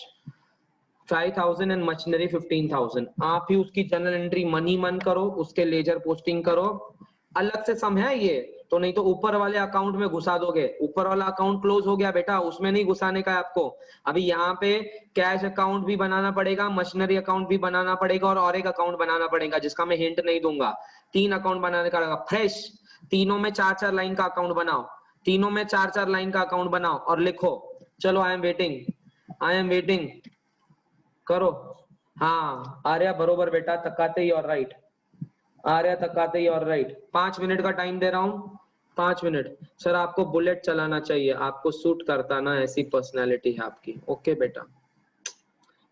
Speaker 1: 5,000 and machinery 15,000। आप ही उसकी जनरल एंट्री मनी मन करो, उसके लेजर पोस्टिंग करो। अलग से सम है ये तो, नहीं तो ऊपर वाले अकाउंट में घुसा दोगे। ऊपर वाला अकाउंट क्लोज हो गया बेटा, उसमें नहीं घुसाने का है आपको। अभी यहाँ पे कैश अकाउंट भी बनाना पड़ेगा, मशीनरी अकाउंट भी बनाना पड़ेगा और एक अकाउंट बनाना पड़ेगा जिसका मैं हिंट नहीं दूंगा। 3 अकाउंट बनाने का, फ्रेश तीनों में 4-4 लाइन का अकाउंट बनाओ। तीनों में 4-4 लाइन का अकाउंट बनाओ और लिखो। चलो आई एम वेटिंग करो। हाँ आर्या बरोबर बेटा, तकाते ही और राइट, आर्या तकाते ही और राइट। 5 मिनट का टाइम दे रहा हूँ, 5 मिनट। सर आपको बुलेट चलाना चाहिए, आपको सूट करता ना, ऐसी पर्सनैलिटी है आपकी। ओके बेटा,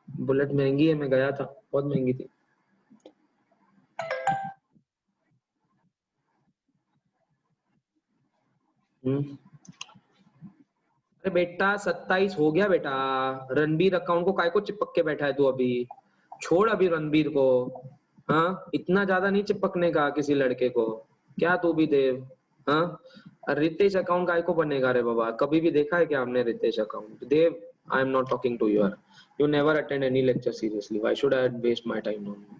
Speaker 1: बुलेट महंगी है, मैं गया था, बहुत महंगी थी। अरे बेटा 27 हो गया बेटा। रणबीर अकाउंट को काय को चिपक के बैठा है तू अभी? छोड़ अभी रणबीर को। हाँ इतना ज्यादा नहीं चिपकने का किसी लड़के को। क्या तू भी देव? हाँ रितेश अकाउंट काय को बनेगा रे बाबा? कभी भी देखा है क्या हमने Ritesh account? Dev I am not talking to you never attend any lecture seriously, why should I waste my time on you?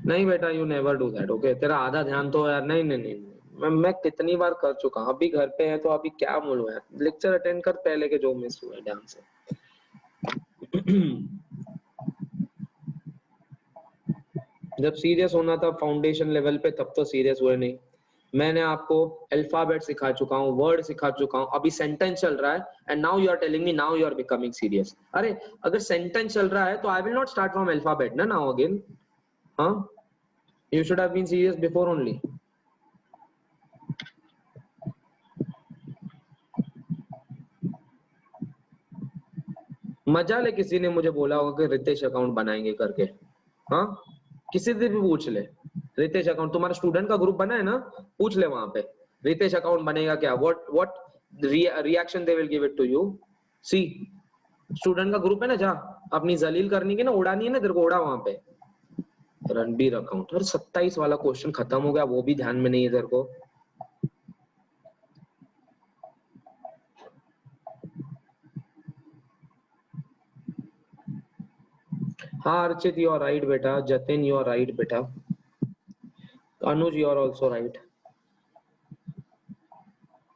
Speaker 1: नहीं बेटा you never do that, okay? तेरा आधा ध्यान तो यार, नहीं नहीं नहीं, मैं कितनी बार कर चुका हूँ। अभी घर पे है तो अभी क्या बोलूं यार? लेक्चर अटेंड कर पहले के जो मिस हुए ध्यान से। जब सीरियस होना था फाउंडेशन लेवल पे तब तो सीरियस हुए नहीं। मैंने आपको अल्फाबेट सिखा चुका हूँ, वर्ड सिखा चुका हूँ, अभी सेंटेंस चल रहा है and now you are telling me now you are becoming serious. अरे अगर सेंटेंस चल रहा है तो I will not start from alphabet ना नाउ अगेन। हाँ you should have been serious before only. मजा ले किसी ने मुझे बोला होगा कि रितेश अकाउंट बनाएंगे करके। हाँ किसी से भी पूछ ले, रितेश अकाउंट, तुम्हारा स्टूडेंट का ग्रुप बना है ना, पूछ ले वहां पे रितेश अकाउंट बनेगा क्या? What reaction they will give it to you. See student का ग्रुप है ना, जा अपनी जलील करनी की ना, उड़ानी है ना तेरे को, उड़ा वहां पे। रणबीर अकाउंट, और 27 वाला क्वेश्चन खत्म हो गया, वो भी ध्यान में नहीं है तेरे को। हाँ अर्चित यू आर राइट बेटा, जतिन यू आर राइट बेटा, Anuj you are also right.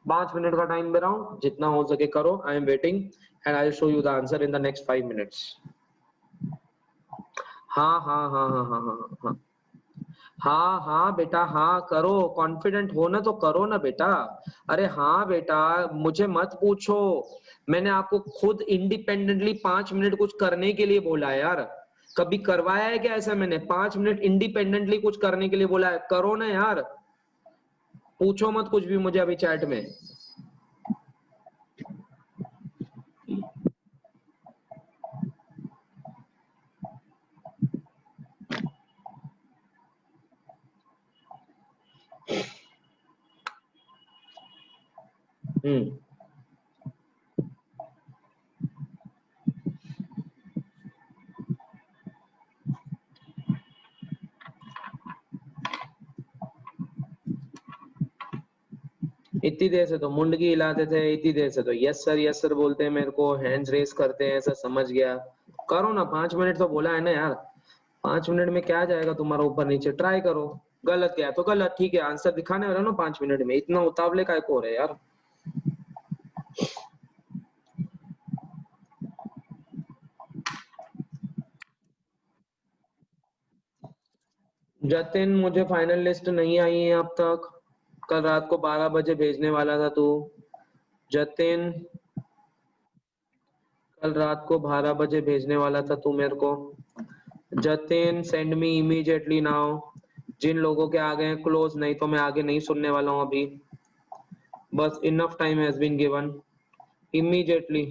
Speaker 1: 5 minute का टाइम दे रहा हूँ, जितना हो सके करो। I am waiting and I will show you the answer in the next 5 minutes. हाँ हाँ हाँ हाँ हाँ हाँ हाँ हाँ हाँ बेटा, हाँ करो, कॉन्फिडेंट हो ना तो करो ना बेटा। अरे हाँ बेटा, मुझे मत पूछो, मैंने आपको खुद इंडिपेंडेंटली 5 मिनट कुछ करने के लिए बोला है यार। कभी करवाया है क्या ऐसा? मैंने 5 मिनट इंडिपेंडेंटली कुछ करने के लिए बोला है, करो ना यार। पूछो मत कुछ भी मुझे अभी चैट में। हम्म इतनी देर से तो मुंडकी हिलाते थे, इतनी देर से तो यस सर बोलते हैं मेरे को, हैंड्स रेस करते हैं, ऐसा समझ गया। करो ना, 5 मिनट तो बोला है ना यार। 5 मिनट में क्या जाएगा तुम्हारा ऊपर नीचे, ट्राई करो। गलत गया तो गलत, ठीक है, आंसर दिखाने वाला ना 5 मिनट में, इतना उतावले काय को हो रहे यार? जतिन मुझे फाइनल लिस्ट नहीं आई है अब तक, कल रात को 12 बजे भेजने वाला था तू। जतिन कल रात को 12 बजे भेजने वाला था तू मेरे को। Jatin send me immediately now. जिन लोगों के आ गए हैं क्लोज, नहीं तो मैं आगे नहीं सुनने वाला हूँ अभी। बस enough time has been given, immediately.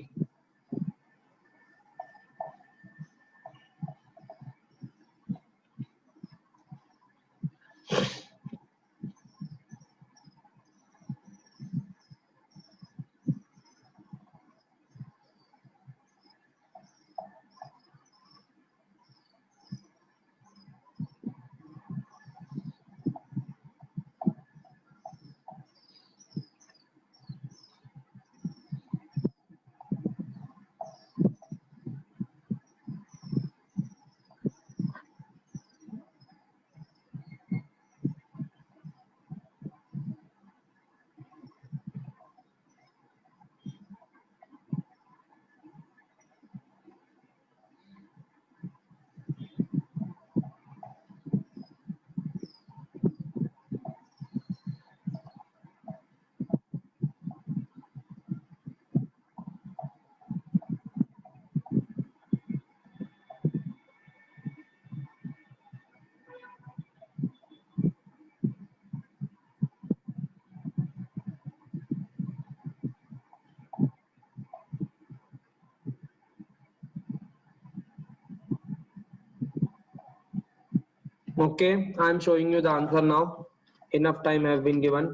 Speaker 1: Okay, I am showing you the answer now. Enough time have been given.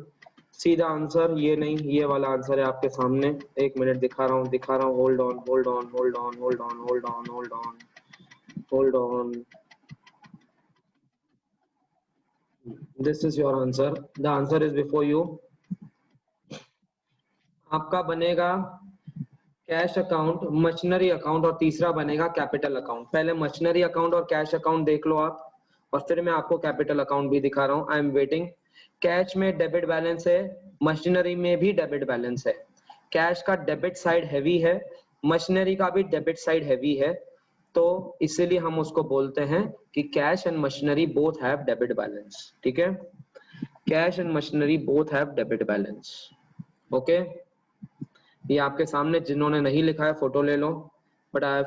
Speaker 1: See the answer. ये नहीं, ये वाला आंसर है आपके सामने. एक मिनट दिखा रहा हूँ. Hold on. This is your answer. The answer is before you. आपका बनेगा कैश अकाउंट, मशीनरी अकाउंट और तीसरा बनेगा कैपिटल अकाउंट. पहले मशीनरी अकाउंट और कैश अकाउंट देख लो आप, और फिर मैं आपको कैपिटल अकाउंट भी दिखा रहा हूँ. आई एम वेटिंग. कैश में डेबिट बैलेंस है, मशीनरी में भी डेबिट बैलेंस है. कैश का डेबिट साइड हैवी है, मशीनरी का भी डेबिट साइड हैवी है, तो इसीलिए हम उसको बोलते हैं कि cash and machinery both have debit balance. ठीक है, cash and machinery both have debit balance. Okay, ये आपके सामने, जिन्होंने नहीं लिखा है फोटो ले लो, but I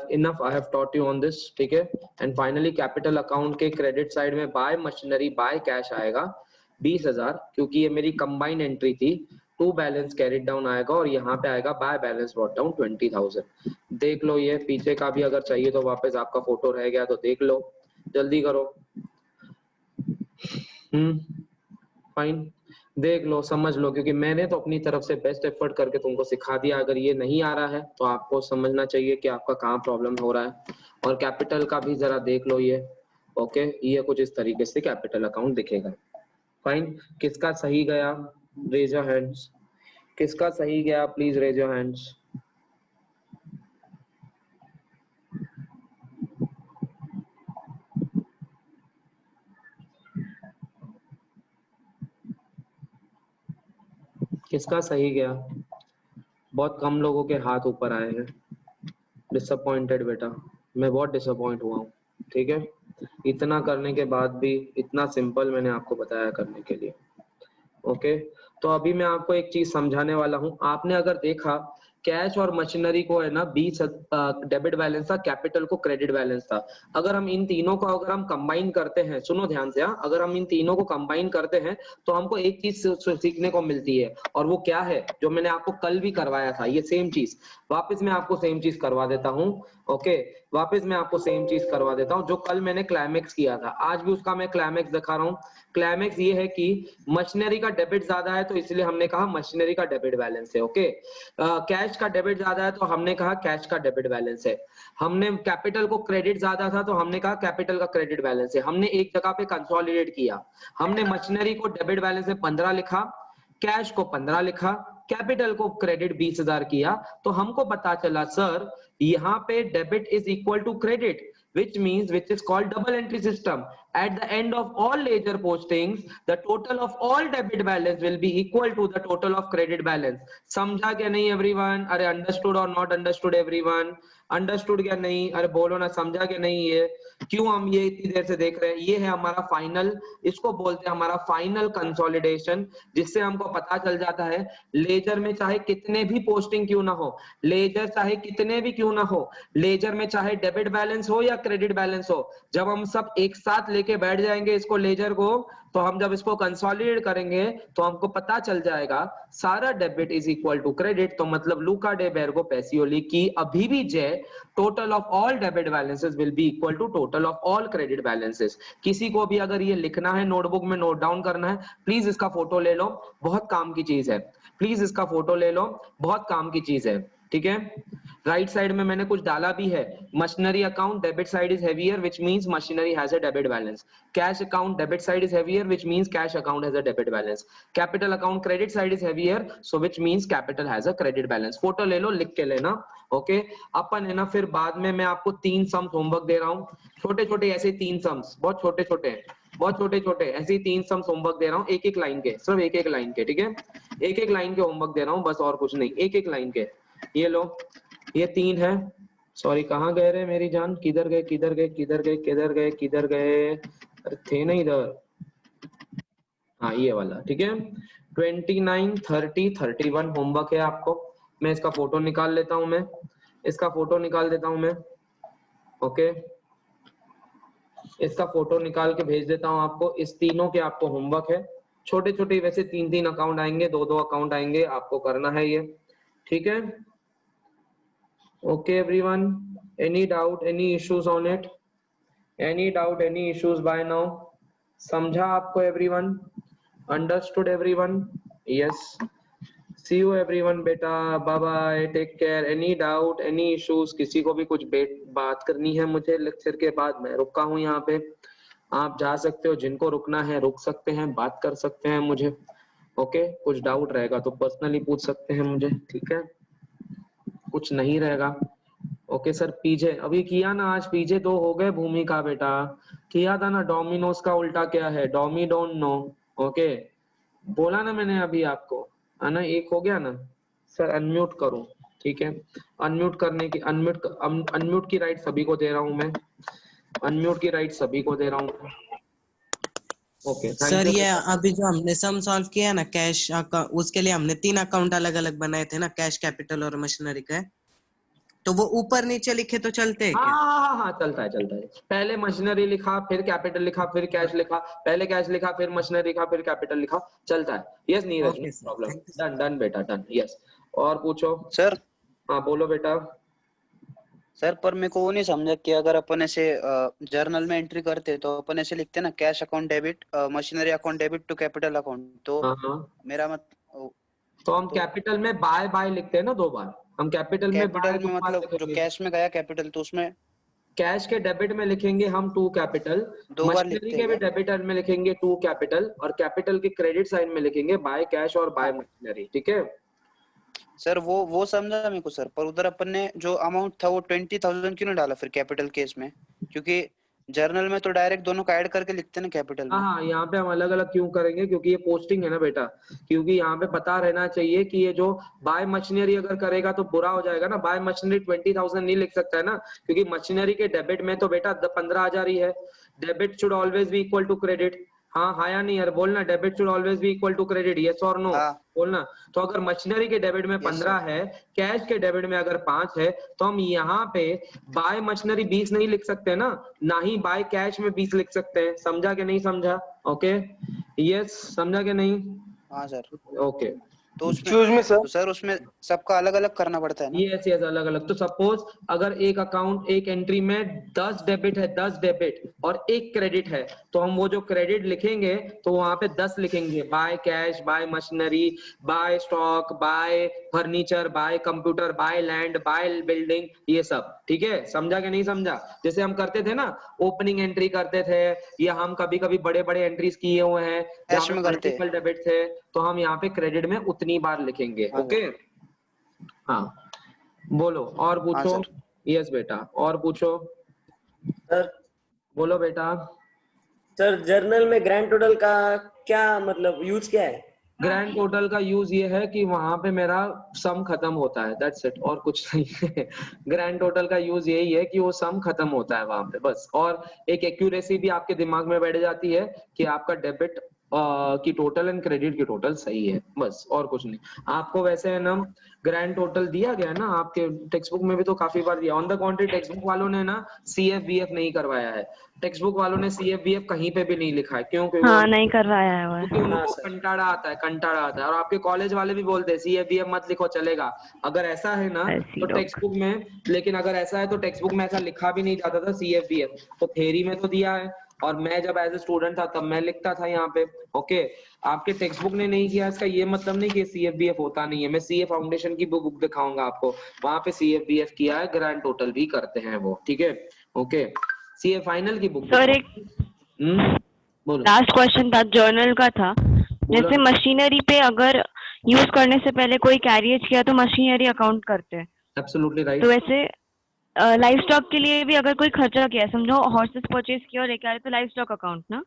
Speaker 1: have taught you on this. ठीक है, एंड फाइनली कैपिटल अकाउंट के क्रेडिट साइड में बाय मशीनरी बाय कैश आएगा 20,000, क्योंकि ये मेरी कंबाइंड एंट्री थी. टू बैलेंस कैरिड डाउन आएगा और यहाँ पे आएगा बाय बैलेंस ब्रॉट डाउन 20,000. देख लो, ये पीछे का भी अगर चाहिए तो वापस आपका फोटो रह गया तो देख लो, जल्दी करो. फाइन, देख लो, समझ लो, क्योंकि मैंने तो अपनी तरफ से बेस्ट एफर्ट करके तुमको सिखा दिया. अगर ये नहीं आ रहा है तो आपको समझना चाहिए कि आपका कहाँ प्रॉब्लम हो रहा है. और कैपिटल का भी जरा देख लो ये. ओके, ये कुछ इस तरीके से कैपिटल अकाउंट दिखेगा. फाइन, किसका सही गया? Raise your hands. किसका सही गया? Please raise your hands. किसका सही गया? बहुत कम लोगों के हाथ ऊपर आए हैं. डिसअपॉइंटेड बेटा, मैं बहुत डिसअपॉइंट हुआ हूँ. ठीक है, इतना करने के बाद भी इतना सिंपल मैंने आपको बताया करने के लिए. ओके, तो अभी मैं आपको एक चीज समझाने वाला हूँ. आपने अगर देखा, कैश और मशीनरी को है ना 20 डेबिट बैलेंस था, कैपिटल को क्रेडिट बैलेंस था. अगर हम इन तीनों को अगर हम कंबाइन करते हैं, सुनो ध्यान से, अगर हम इन तीनों को कंबाइन करते हैं तो हमको एक चीज सीखने को मिलती है, और वो क्या है? जो मैंने आपको कल भी करवाया था, ये सेम चीज वापस मैं आपको सेम चीज करवा देता हूँ. ओके, वापस मैं आपको सेम चीज करवा देता हूँ. जो कल मैंने क्लाइमेक्स किया था, आज भी उसका मैं क्लाइमेक्स दिखा रहा हूँ. क्लाइमेक्स ये है कि मशीनरी का डेबिट ज्यादा है तो इसलिए हमने कहा मशीनरी का डेबिट बैलेंस है. ओके, कैश का डेबिट ज्यादा है तो हमने कहा कैश का डेबिट बैलेंस है. हमने कैपिटल को क्रेडिट ज्यादा था तो हमने कहा कैपिटल का क्रेडिट बैलेंस है. हमने एक जगह पे कंसोलिडेट किया. हमने मशीनरी को डेबिट बैलेंस में 15 लिखा, कैश को 15 लिखा, कैपिटल को क्रेडिट 20,000 किया. तो हमको पता चला सर यहाँ पे debit is equal to credit, which is called double entry system. At the end of all ledger postings, the total of all debit balance will be equal to the total of credit balance. समझा क्या नहीं everyone? अरे understood or not understood everyone? Understood क्या नहीं? अरे बोलो ना, समझा क्या नहीं? ये क्यों हम ये इतनी देर से देख रहे हैं? ये है हमारा फाइनल, इसको बोलते हैं हमारा फाइनल कंसोलिडेशन, जिससे हमको पता चल जाता है लेजर में चाहे कितने भी पोस्टिंग क्यों ना हो, लेजर चाहे कितने भी क्यों ना हो, लेजर में चाहे डेबिट बैलेंस हो या क्रेडिट बैलेंस हो, जब हम सब एक साथ लेके बैठ जाएंगे इसको लेजर को, तो हम जब इसको कंसोलिडेट करेंगे तो हमको पता चल जाएगा सारा debit is equal to credit. तो मतलब लूका डे बेरगो पैसियोली की अभी भी जय total of all debit balances will be equal to total of all credit balances. किसी को भी अगर ये लिखना है, नोटबुक में नोट डाउन करना है, प्लीज इसका फोटो ले लो, बहुत काम की चीज है. प्लीज इसका फोटो ले लो, बहुत काम की चीज है. ठीक है, राइट साइड में मैंने कुछ डाला भी है. Machinery account debit side is heavier, which means machinery has a debit balance. Cash account debit side is heavier, which means cash account has a debit balance. Capital account credit side is heavier, so which means capital has a credit balance. Photo ले लो, लिख के लेना. Okay, अपन है ना, फिर बाद में मैं आपको 3 सम्स होमवर्क दे रहा हूँ, छोटे छोटे ऐसे 3 सम्स, बहुत छोटे छोटे, बहुत छोटे छोटे ऐसे 3 सम्स होमवर्क दे रहा हूँ, एक एक लाइन के, सिर्फ एक एक लाइन के. ठीक है, एक एक लाइन के होमवर्क दे रहा हूँ बस, और कुछ नहीं, एक एक लाइन के. ये लो, ये 3 है. सॉरी, कहाँ गए रे मेरी जान? किधर गए किधर गए किधर गए किधर गए किधर गए? अरे थे ना इधर. हाँ, ये वाला. ठीक है, 29, 30, 31 होमवर्क है आपको. मैं इसका फोटो निकाल लेता हूँ, मैं इसका फोटो निकाल देता हूँ मैं. ओके, इसका फोटो निकाल के भेज देता हूँ आपको. इस तीनों के आपको होमवर्क है, छोटे छोटे, वैसे 3-3 अकाउंट आएंगे, 2-2 अकाउंट आएंगे, आपको करना है ये. ठीक है, okay everyone, any doubt, any issues on it? Any doubt, any issues by now? समझा आपको everyone? Understood everyone? Yes. See you everyone बेटा, bye bye, take care. Any doubt, any issues, किसी को भी कुछ बात करनी है मुझे लेक्चर के बाद, मैं रुका हूँ यहाँ पे, आप जा सकते हो, जिनको रुकना है रुक सकते हैं, बात कर सकते हैं मुझे। ओके, कुछ डाउट रहेगा तो पर्सनली पूछ सकते हैं मुझे, ठीक है? कुछ नहीं रहेगा। ओके सर, पीजे अभी किया ना, आज पीजे 2 हो गए। भूमिका बेटा किया था ना, डोमिनोज का उल्टा क्या है? डोमी डोंट नो। ओके, बोला ना मैंने अभी आपको, है ना? एक हो गया ना सर। अनम्यूट करूं, ठीक है? अनम्यूट करने की अनम्यूट की राइट सभी को दे रहा हूं मैं, अनम्यूट की राइट सभी को दे रहा हूं। Okay, thank
Speaker 2: sir
Speaker 1: you.
Speaker 2: ये अभी जो हमने सम सॉल्व किया ना कैश उसके लिए हमने 3 अकाउंट अलग अलग बनाए थे ना, कैश, कैपिटल और मशीनरी का, तो वो ऊपर नीचे लिखे तो चलते हैं क्या?
Speaker 1: हाँ, चलता है चलता है। पहले मशीनरी लिखा, फिर कैपिटल लिखा, फिर कैश लिखा, पहले कैश लिखा, फिर मशीनरी लिखा, फिर कैपिटल लिखा, चलता है। Yes Neeraj, no
Speaker 2: okay sir,
Speaker 1: problem.
Speaker 2: Thank you.
Speaker 1: Done done बेटा, डन। यस, और पूछो
Speaker 4: सर।
Speaker 1: हाँ, बोलो बेटा।
Speaker 4: सर पर मेरे को वो नहीं समझा कि अगर अपन ऐसे जर्नल में एंट्री करते तो अपन ऐसे लिखते ना, cash account debit, machinery account debit to capital account, तो
Speaker 1: हाँ,
Speaker 4: मेरा मत
Speaker 1: तो हम कैपिटल में बाय बाय लिखते हैं ना 2 बार, हम कैपिटल में बाय
Speaker 4: कैपिटल
Speaker 1: 2
Speaker 4: में
Speaker 1: बार
Speaker 4: मतलब जो
Speaker 1: लिखेंगे।
Speaker 4: कैश में गया कैपिटल, तो उसमें
Speaker 1: कैश के डेबिट में लिखेंगे हम 2 कैपिटल,
Speaker 4: 2 बार
Speaker 1: मशीनरी
Speaker 4: लिखते
Speaker 1: के
Speaker 4: हैं
Speaker 1: भी
Speaker 4: क्या?
Speaker 1: डेबिटर में लिखेंगे 2 कैपिटल, और कैपिटल के क्रेडिट साइड में लिखेंगे बाय कैश और बाय
Speaker 4: हाँ
Speaker 1: मशीनरी, ठीक है?
Speaker 4: सर, वो समझा मेरे को सर, पर उधर अपन ने जो अमाउंट था वो 20,000 क्यों नहीं डाला फिर कैपिटल केस में? क्योंकि जर्नल में तो डायरेक्ट दोनों का ऐड करके लिखते हैं ना कैपिटल में।
Speaker 1: हाँ, यहाँ पे हम अलग अलग क्यों करेंगे? क्योंकि ये पोस्टिंग है ना बेटा, क्योंकि यहाँ पे पता रहना चाहिए कि ये जो बाय मशीनरी अगर करेगा तो बुरा हो जाएगा ना। बाय मशीनरी 20,000 नहीं लिख सकता है ना, क्योंकि मशीनरी के डेबिट में तो बेटा 15,000 ही है। Debit should always be equal to credit. हाँ या नहीं यार, बोलना। Debit should always be equal to credit, yes और नो?
Speaker 4: हाँ
Speaker 1: बोलना। तो अगर मशीनरी के डेबिट में
Speaker 4: यस
Speaker 1: 15
Speaker 4: सर।
Speaker 1: है, कैश के डेबिट में अगर 5 है, तो हम यहाँ पे बाय मशीनरी 20 नहीं लिख सकते ना, ना ही बाय कैश में 20 लिख सकते हैं। समझा कि नहीं समझा? ओके, यस, समझा कि नहीं?
Speaker 4: हाँ सर।
Speaker 1: ओके,
Speaker 4: तो उसमें
Speaker 5: एक्सक्यूज मी सर।
Speaker 4: तो सर उसमें सबका अलग अलग करना पड़ता है ना?
Speaker 1: यस यस, अलग अलग। तो सपोज अगर एक अकाउंट, एक एंट्री में 10 डेबिट है, 10 डेबिट और 1 क्रेडिट है, तो हम वो जो क्रेडिट लिखेंगे तो वहां पे 10 लिखेंगे, by cash, by machinery, by stock, by furniture, by computer, by land, by building, ये सब, ठीक है? समझा कि नहीं समझा? जैसे हम करते थे ना, ओपनिंग एंट्री करते थे, या हम कभी कभी बड़े बड़े एंट्रीज किए हुए हैं जहाँ
Speaker 4: कैश
Speaker 1: पे
Speaker 4: में करते हैं।
Speaker 1: मल्टीपल डेबिट थे, तो हम यहाँ पे क्रेडिट में उतनी बार लिखेंगे।
Speaker 4: हाँ
Speaker 1: ओके, हाँ, बोलो और
Speaker 4: हाँ
Speaker 1: पूछो।
Speaker 4: सर।
Speaker 1: यस बेटा, और पूछो,
Speaker 5: सर
Speaker 1: बोलो बेटा।
Speaker 5: सर जर्नल में ग्रैंड टोटल का क्या मतलब यूज क्या है?
Speaker 1: ग्रैंड टोटल का यूज ये है कि वहां पे मेरा सम खत्म होता है, दैट्स इट, और कुछ नहीं है। ग्रैंड टोटल का यूज यही है कि वो सम खत्म होता है वहां पे, बस। और एक एक्यूरेसी भी आपके दिमाग में बैठ जाती है कि आपका डेबिट की टोटल एंड क्रेडिट की टोटल सही है, बस, और कुछ नहीं। आपको वैसे है ना ग्रैंड टोटल दिया गया ना आपके टेक्स्ट बुक में भी, तो काफी बार दिया। ऑन द कॉन्ट्री टेक्स्ट बुक वालों ने ना CFBF नहीं करवाया है, टेक्स्ट बुक वालों ने CFBF कहीं पे भी नहीं लिखा है। क्यों?
Speaker 3: हाँ, नहीं करवाया है वो।
Speaker 1: क्योंकि
Speaker 5: हाँ
Speaker 1: उनको
Speaker 5: सर।
Speaker 1: कंटाड़ा आता है, कंटाड़ा आता है। और आपके कॉलेज वाले भी बोलते हैं CFBF मत लिखो, चलेगा। अगर ऐसा है ना
Speaker 3: ऐसी
Speaker 1: तो
Speaker 3: लोग।
Speaker 1: टेक्स्ट बुक में, लेकिन अगर ऐसा है तो टेक्स्ट बुक में ऐसा लिखा भी नहीं जाता था CFBF, तो थ्योरी में तो दिया है, और मैं जब एज ए स्टूडेंट था तब मैं लिखता था यहाँ पे। ओके, आपके टेक्स्ट बुक ने नहीं किया, इसका ये मतलब नहीं कि CFBF होता नहीं है। मैं CA फाउंडेशन की बुक दिखाऊंगा आपको, वहां पे CFBF किया है, ग्रैंड टोटल भी करते हैं वो, ठीक है? ओके, CA फाइनल की बुक
Speaker 3: सर एक
Speaker 1: बोलो।
Speaker 3: लास्ट क्वेश्चन था, जर्नल का था। जैसे मशीनरी पे अगर यूज करने से पहले कोई कैरियज किया तो मशीनरी अकाउंट करते हैं।
Speaker 1: Absolutely right.
Speaker 3: तो वैसे लाइफ स्टॉक के लिए भी अगर कोई खर्चा किया, समझो हॉर्सेस परचेज किया और एक आ रहे, तो लाइफ स्टॉक अकाउंट ना?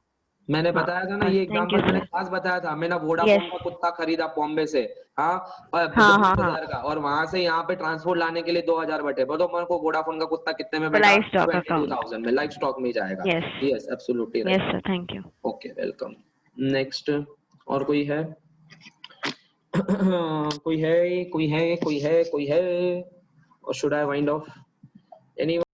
Speaker 1: मैंने
Speaker 3: हाँ,
Speaker 1: बताया था ना,
Speaker 3: बस,
Speaker 1: ये
Speaker 3: थैंक यू
Speaker 1: एग्जांपल मैंने
Speaker 3: सर।
Speaker 1: खास बताया था। मैंने वोडाफोन
Speaker 3: यस।
Speaker 1: का कुत्ता खरीदा बॉम्बे से, हाँ, और
Speaker 3: हाँ हाँ
Speaker 1: 20,000 का, और वहां से यहाँ पे ट्रांसपोर्ट लाने के लिए 2,000 बटे, तो मेरे को वोडाफोन का कुत्ता कितने में
Speaker 3: तो
Speaker 1: बैठा?
Speaker 3: Life stock account.
Speaker 1: 22,000 में लाइफ स्टॉक में जाएगा।
Speaker 3: Yes
Speaker 1: yes, absolutely
Speaker 3: yes
Speaker 1: right.
Speaker 3: Sir, thank you.
Speaker 1: Okay, welcome. Next, और कोई है? कोई है, कोई है, कोई है, कोई है? और should I wind of? Anyone?